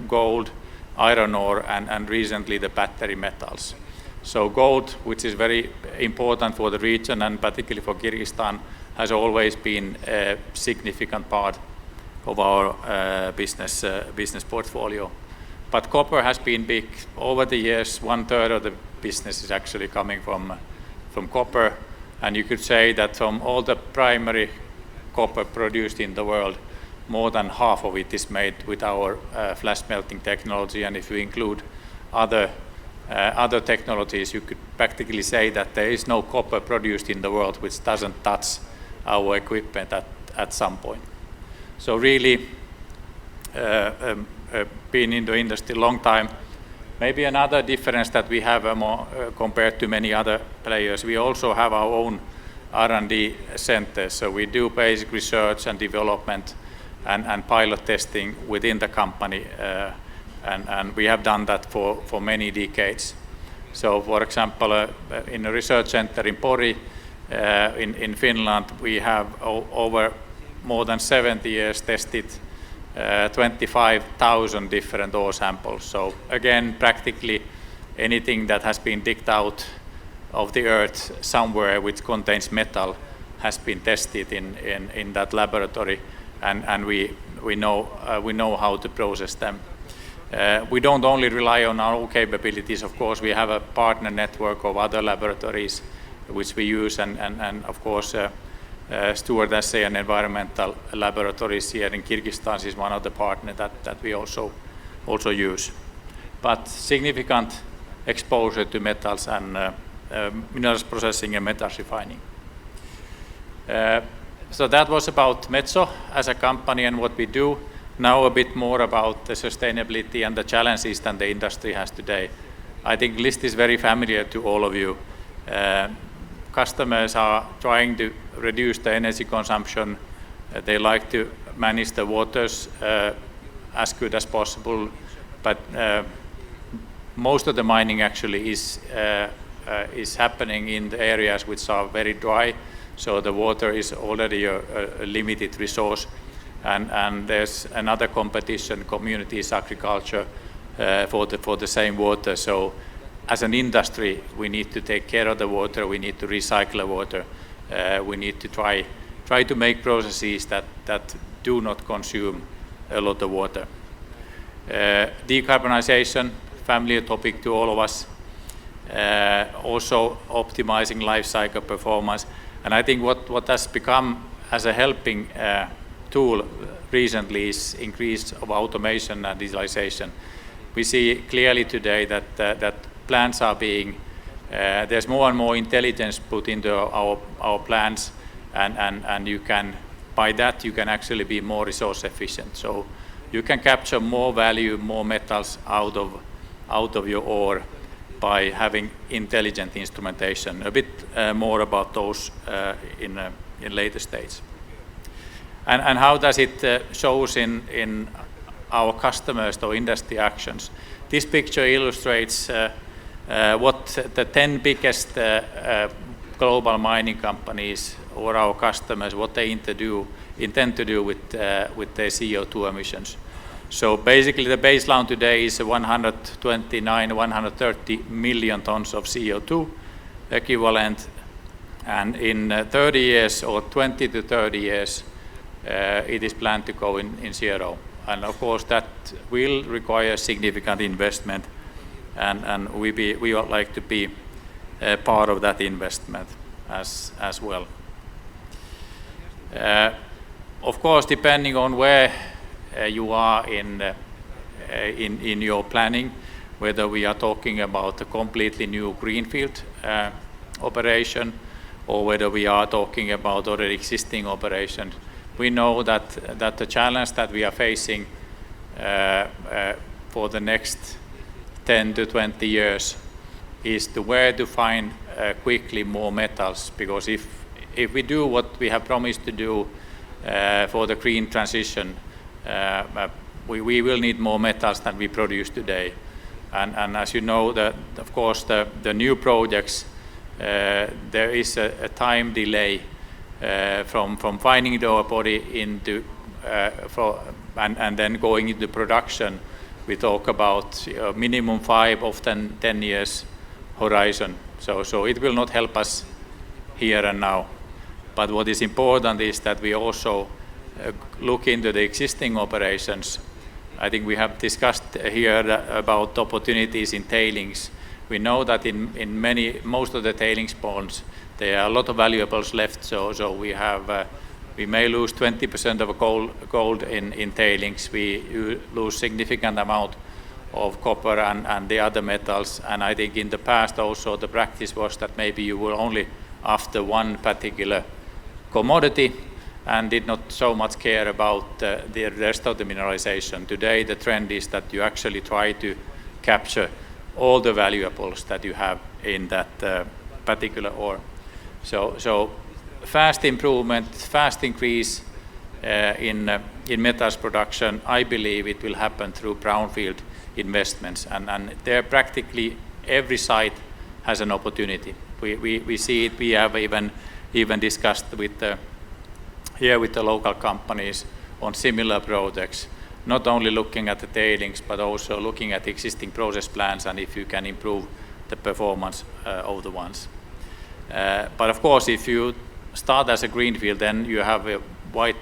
gold, iron ore, and recently the battery metals. So gold, which is very important for the region and particularly for Kyrgyzstan, has always been a significant part of our business portfolio. But copper has been big. Over the years, 1/3 of the business is actually coming from copper. And you could say that from all the primary copper produced in the world, more than half of it is made with our flash melting technology. And if you include other technologies, you could practically say that there is no copper produced in the world which doesn't touch our equipment at some point. So really, been in the industry a long time. Maybe another difference that we have compared to many other players, we also have our own R&D centers. So we do basic research and development and pilot testing within the company. And we have done that for many decades. So for example, in a research center in Pori, in Finland, we have over more than 70 years tested 25,000 different ore samples. So again, practically anything that has been digged out of the earth somewhere which contains metal has been tested in that laboratory, and we know how to process them. We don't only rely on our own capabilities. Of course, we have a partner network of other laboratories which we use, and of course, Steward Assay and Environmental Laboratories here in Kyrgyzstan is one of the partners that we also use. But significant exposure to metals and minerals processing and metals refining. So that was about Metso as a company and what we do. Now a bit more about the sustainability and the challenges that the industry has today. I think list is very familiar to all of you. Customers are trying to reduce the energy consumption. They like to manage the waters as good as possible, but most of the mining actually is happening in the areas which are very dry, so the water is already a limited resource, and there's another competition, communities, agriculture, for the same water. So as an industry, we need to take care of the water, we need to recycle the water, we need to try to make processes that do not consume a lot of water. Decarbonization, familiar topic to all of us. Also optimizing life cycle performance. And I think what has become as a helping tool recently is increase of automation and digitalization. We see clearly today that plants are being, there's more and more intelligence put into our plants, and you can, by that you can actually be more resource efficient. So you can capture more value, more metals out of your ore by having intelligent instrumentation. A bit more about those in later stage. And how does it shows in our customers or industry actions? This picture illustrates what the 10 biggest global mining companies or our customers, what they intend to do with their CO2 emissions. So basically the baseline today is 130 million tons of CO2 equivalent, and in 30 years or 20 to 30 years it is planned to go in zero. And of course that will require significant investment, and we would like to be part of that investment as well. Of course, depending on where you are in your planning, whether we are talking about a completely new greenfield operation or whether we are talking about already existing operations, we know that the challenge that we are facing for the next 10 to 20 years is to where to find quickly more metals, because if we do what we have promised to do for the green transition, we will need more metals than we produce today. And as you know, of course, the new projects, there is a time delay from finding the ore body into and then going into production. We talk about minimum 5, often 10 years horizon. So it will not help us here and now. But what is important is that we also look into the existing operations. I think we have discussed here about opportunities in tailings. We know that in most of the tailings ponds, there are a lot of valuables left. So we may lose 20% of gold in tailings. We lose significant amount of copper and the other metals. And I think in the past also the practice was that maybe you were only after one particular commodity and did not so much care about the rest of the mineralization. Today the trend is that you actually try to capture all the valuables that you have in that particular ore. So fast improvement, fast increase in metals production, I believe it will happen through brownfield investments, and there practically every site has an opportunity. We see it. We have even discussed with the local companies on similar projects, not only looking at the tailings but also looking at existing process plans and if you can improve the performance of the ones. But of course, if you start as a greenfield, then you have a white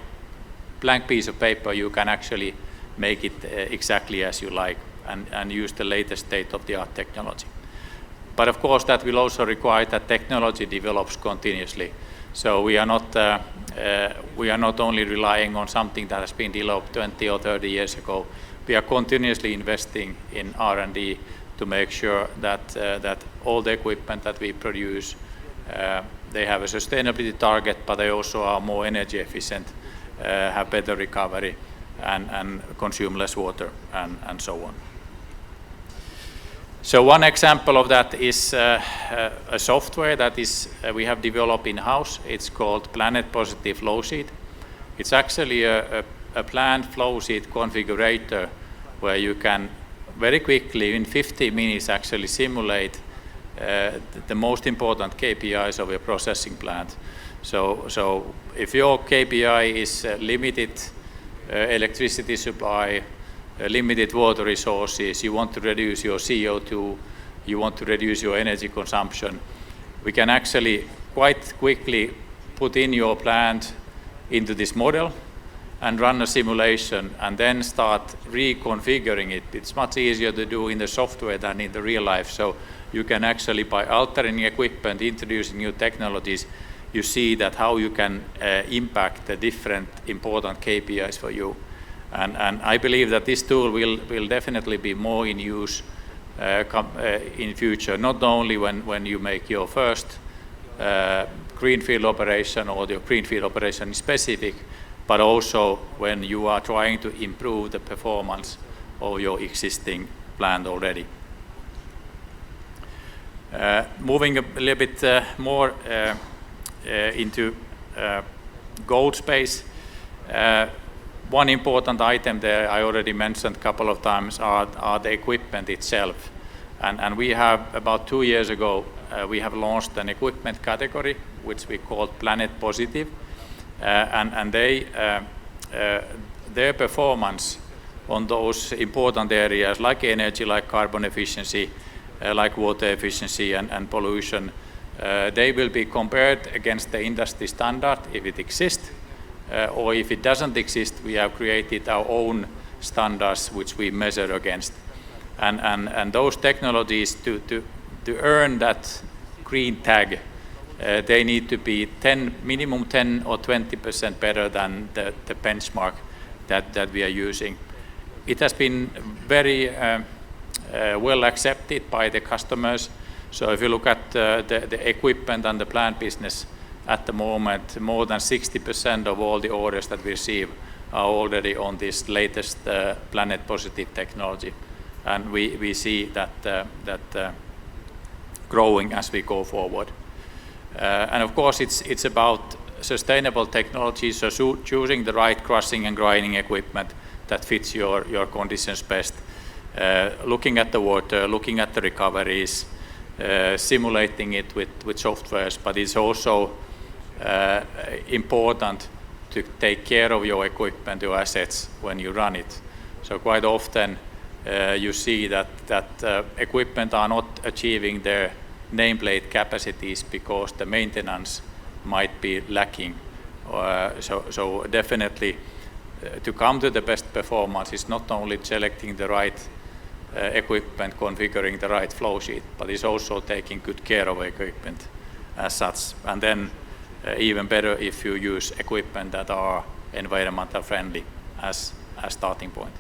blank piece of paper. You can actually make it exactly as you like and use the latest state-of-the-art technology. But of course, that will also require that technology develops continuously. So we are not only relying on something that has been developed 20 or 30 years ago. We are continuously investing in R&D to make sure that all the equipment that we produce, they have a sustainability target, but they also are more energy efficient, have better recovery, and consume less water, and so on. So one example of that is a software that we have developed in-house. It's called Planet Positive Flow Sheet. It's actually a planned flow sheet configurator where you can very quickly, in 50 minutes, actually simulate the most important KPIs of your processing plant. So if your KPI is limited electricity supply, limited water resources, you want to reduce your CO2, you want to reduce your energy consumption, we can actually quite quickly put in your plant into this model and run a simulation and then start reconfiguring it. It's much easier to do in the software than in the real life. So you can actually, by altering equipment, introducing new technologies, you see that how you can impact the different important KPIs for you. And I believe that this tool will definitely be more in use in future, not only when you make your first greenfield operation or the greenfield operation specific, but also when you are trying to improve the performance of your existing plant already. Moving a little bit more into gold space, one important item there I already mentioned a couple of times are the equipment itself. And we have, about 2 years ago, we have launched an equipment category which we call Planet Positive. And their performance on those important areas like energy, like carbon efficiency, like water efficiency and pollution, they will be compared against the industry standard if it exists. Or if it doesn't exist, we have created our own standards which we measure against. And those technologies, to earn that green tag, they need to be minimum 10 or 20% better than the benchmark that we are using. It has been very well accepted by the customers. So if you look at the equipment and the plant business, at the moment, more than 60% of all the orders that we receive are already on this latest Planet Positive technology. And we see that growing as we go forward. And of course, it's about sustainable technology, so choosing the right crushing and grinding equipment that fits your conditions best. Looking at the water, looking at the recoveries, simulating it with softwares, but it's also important to take care of your equipment, your assets when you run it. So quite often you see that equipment are not achieving their nameplate capacities because the maintenance might be lacking. So definitely to come to the best performance is not only selecting the right equipment, configuring the right flow sheet, but it's also taking good care of equipment as such. And then even better if you use equipment that are environmental friendly as a starting point.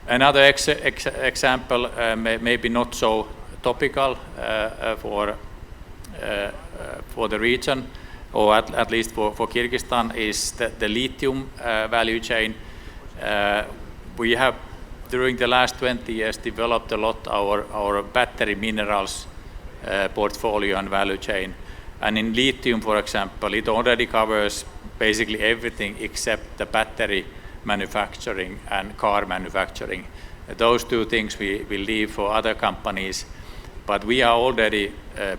Another example, maybe not so topical for the region, or at least for Kyrgyzstan, is the lithium value chain. We have, during the last 20 years, developed a lot our battery minerals portfolio and value chain. And in lithium, for example, it already covers basically everything except the battery manufacturing and car manufacturing. Those two things we leave for other companies, but we are already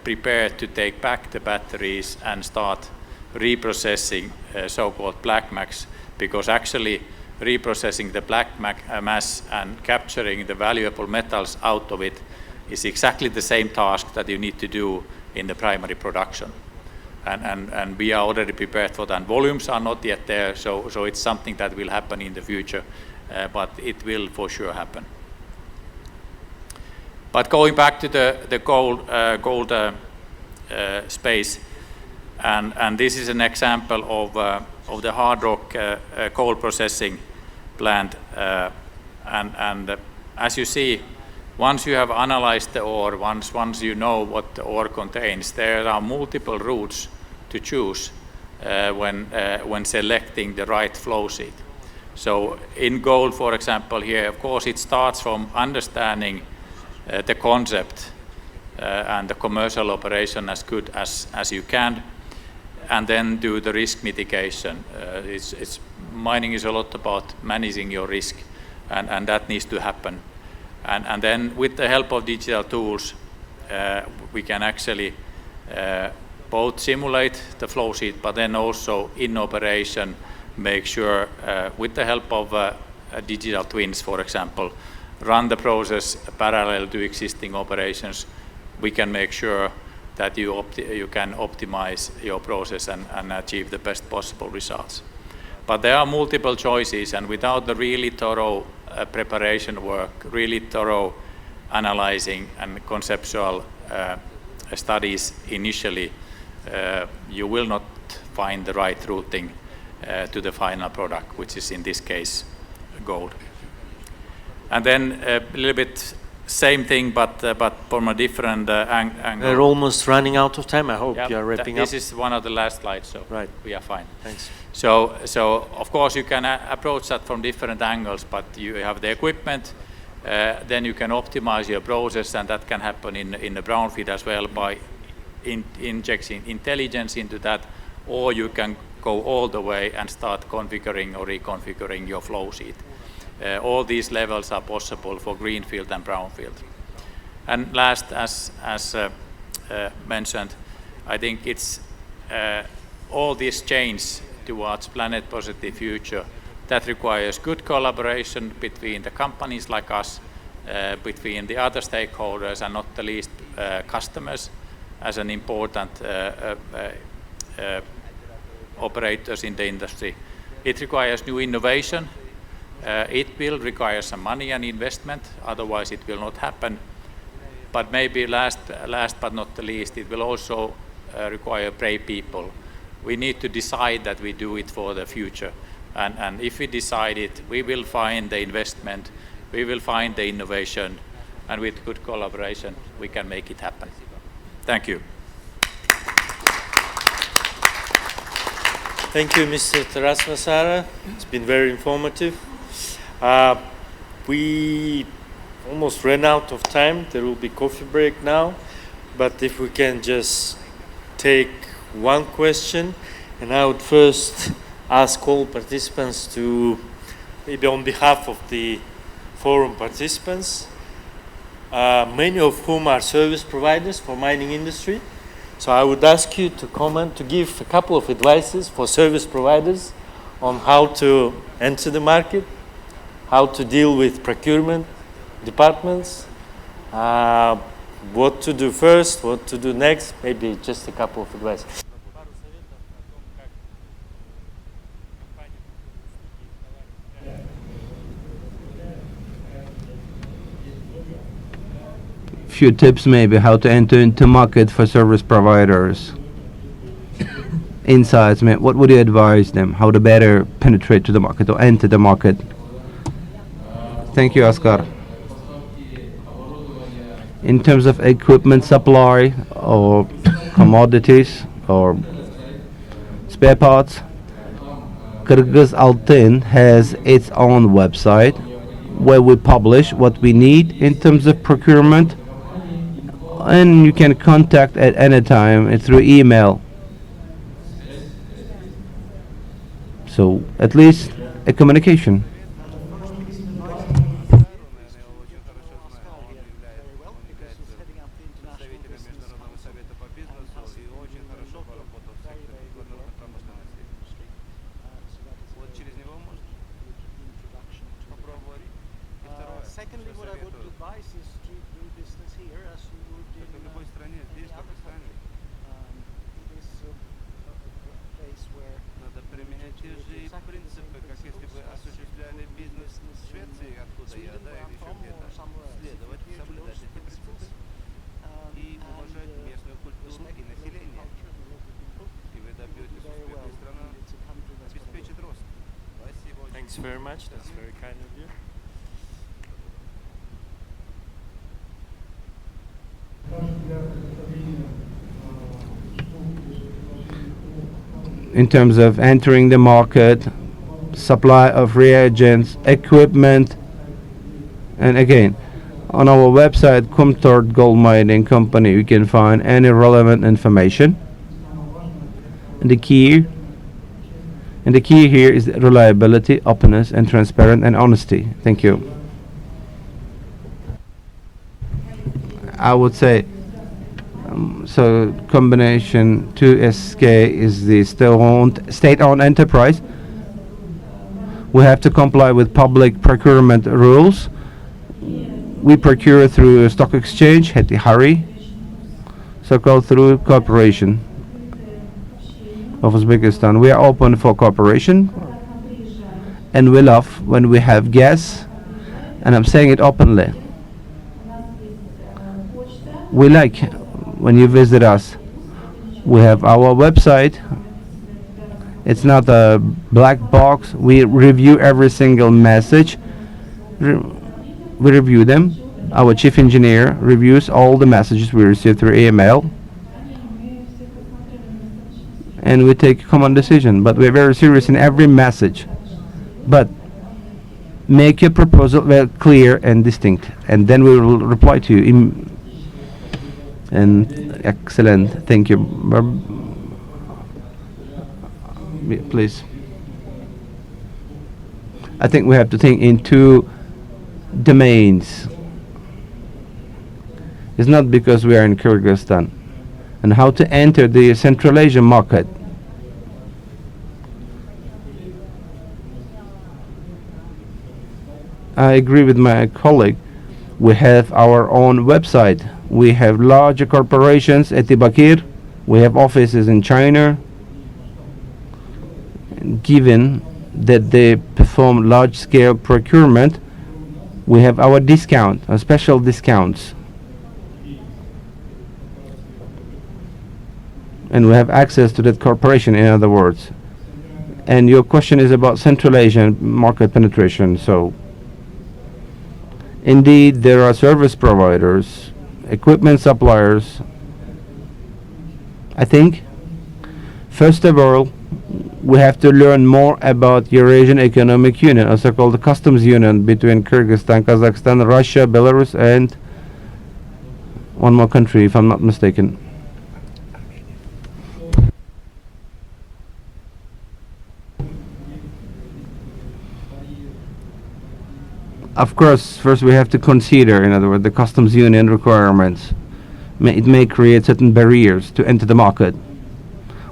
prepared to take back the batteries and start reprocessing so-called black mass, because actually reprocessing the black mass and capturing the valuable metals out of it is exactly the same task that you need to do in the primary production. And we are already prepared for that. Volumes are not yet there, so it's something that will happen in the future, but it will for sure happen. But going back to the gold space, and this is an example of the hard rock coal processing plant, and as you see, once you have analyzed the ore, once you know what the ore contains, there are multiple routes to choose when selecting the right flow sheet. So in gold, for example, here, of course, it starts from understanding the concept and the commercial operation as good as you can, and then do the risk mitigation. Mining is a lot about managing your risk, and that needs to happen. And then with the help of digital tools, we can actually both simulate the flow sheet, but then also in operation make sure, with the help of digital twins, for example, run the process parallel to existing operations. We can make sure that you can optimize your process and achieve the best possible results. But there are multiple choices, and without the really thorough preparation work, really thorough analyzing and conceptual studies initially, you will not find the right routing to the final product, which is in this case gold. And then a little bit same thing, but from a different angle. We're almost running out of time. I hope you are wrapping up. This is one of the last slides, so right. We are fine. Thanks. So of course you can approach that from different angles, but you have the equipment, then you can optimize your process, and that can happen in the brownfield as well by injecting intelligence into that, or you can go all the way and start configuring or reconfiguring your flow sheet. All these levels are possible for greenfield and brownfield. And last, as mentioned, I think it's all this change towards planet positive future that requires good collaboration between the companies like us, between the other stakeholders, and not the least customers as an important operators in the industry. It requires new innovation. It will require some money and investment, otherwise it will not happen. But maybe last but not the least, it will also require brave people. We need to decide that we do it for the future. And if we decide it, we will find the investment, we will find the innovation, and with good collaboration, we can make it happen. Thank you. Thank you, Mr. Tarasvasara. It's been very informative. We almost ran out of time. There will be coffee break now, but if we can just take one question, and I would first ask all participants to, maybe on behalf of the forum participants, many of whom are service providers for mining industry. So I would ask you to comment, to give a couple of advices for service providers on how to enter the market, how to deal with procurement departments, what to do first, what to do next, maybe just a couple of advice. Few tips maybe how to enter into market for service providers. Insights, what would you advise them? How to better penetrate to the market or enter the market? Thank you, Oskar. In terms of equipment supply or commodities or spare parts, Kyrgyz Altyn has its own website where we publish what we need in terms of procurement, and you can contact at any time through email. So at least a communication. Secondly, what I would advise is to do business here as you would in any other country. It is a place where принципы, как если бы осуществляли бизнес в Швеции, откуда я, да, или еще где-то, следовать, соблюдать эти принципы и уважать местную культуру и население. И вы добьетесь успеха, и страна обеспечит рост. Спасибо. Thanks very much. That's very kind of you. In terms of entering the market, supply of reagents, equipment, and again, on our website, Kumtort Gold Mining Company, you can find any relevant information. And the key here is reliability, openness, and transparent and honesty. Thank you. I would say, so combination 2SK is the state-owned enterprise. We have to comply with public procurement rules. We procure through a stock exchange, Heti Hari, so-called through cooperation of Uzbekistan. We are open for cooperation, and we love when we have guests, and I'm saying it openly. We like when you visit us. We have our website. It's not a black box. We review every single message. We review them. Our chief engineer reviews all the messages we receive through email. And we take a common decision. But we're very serious in every message. But make your proposal very clear and distinct. And then we will reply to you. And excellent. Thank you. Please. I think we have to think in two domains. It's not because we are in Kyrgyzstan. And how to enter the Central Asian market. I agree with my colleague. We have our own website. We have larger corporations at Diyarbakir. We have offices in China. Given that they perform large-scale procurement, we have our discount, our special discounts. And we have access to that corporation, in other words. And your question is about Central Asian market penetration. So, indeed, there are service providers, equipment suppliers. I think, first of all, we have to learn more about Eurasian Economic Union, also called the customs union between Kyrgyzstan, Kazakhstan, Russia, Belarus, and one more country, if I'm not mistaken. Of course, first we have to consider, in other words, the customs union requirements. It may create certain barriers to enter the market.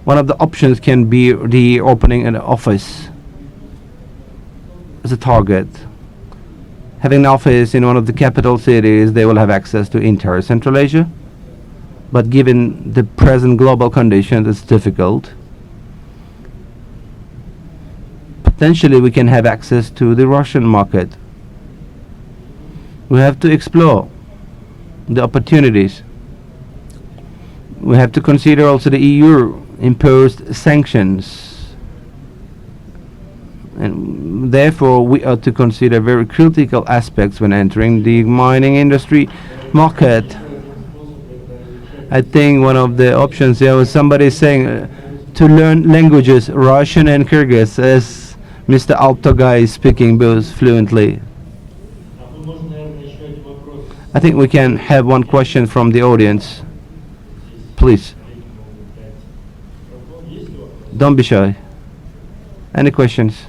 One of the options can be the opening an office as a target. having an office in one of the capital cities, they will have access to entire Central Asia. But given the present global conditions, it's difficult. Potentially, we can have access to the Russian market. We have to explore the opportunities. We have to consider also the EU imposed sanctions. And therefore, we ought to consider very critical aspects when entering the mining industry market. I think one of the options there was somebody saying to learn languages, Russian and Kyrgyz, as Mr. Altogai is speaking both fluently. I think we can have one question from the audience. Please. Don't be shy. Any questions?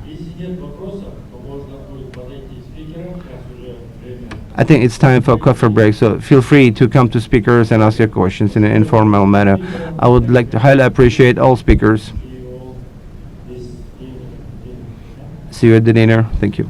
I think it's time for a coffee break, so feel free to come to speakers and ask your questions in an informal manner. I would like to highly appreciate all speakers. See you at the dinner. Thank you.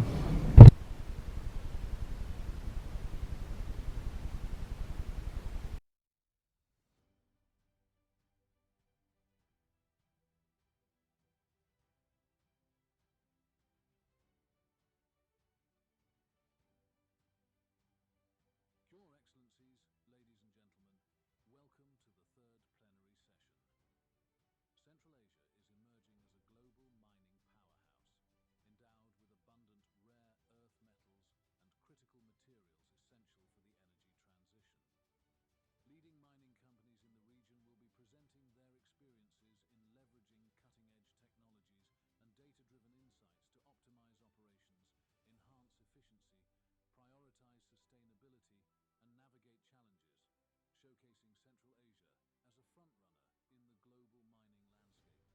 Your Excellencies, ladies and gentlemen, welcome to the third plenary session. Central Asia is emerging as a global mining powerhouse, endowed with abundant rare earth metals and critical materials essential for the energy transition. Leading mining companies in the region will be presenting their experiences in leveraging cutting-edge technologies and data-driven insights to optimize operations, enhance efficiency, prioritize sustainability, and navigate challenges, showcasing Central Asia as a frontrunner in the global mining landscape.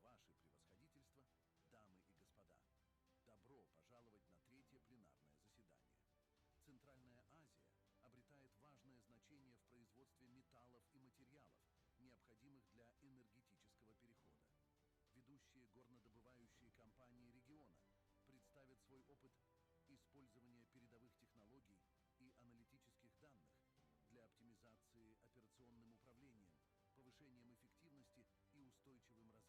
Ваше превосходительство, дамы и господа, добро пожаловать на третье пленарное заседание. Центральная Азия обретает важное значение в производстве металлов и материалов, необходимых для энергетического перехода. Ведущие горнодобывающие компании региона представят свой опыт использования передовых технологий и аналитических данных для оптимизации операционным управлением, повышением эффективности и устойчивым развитием.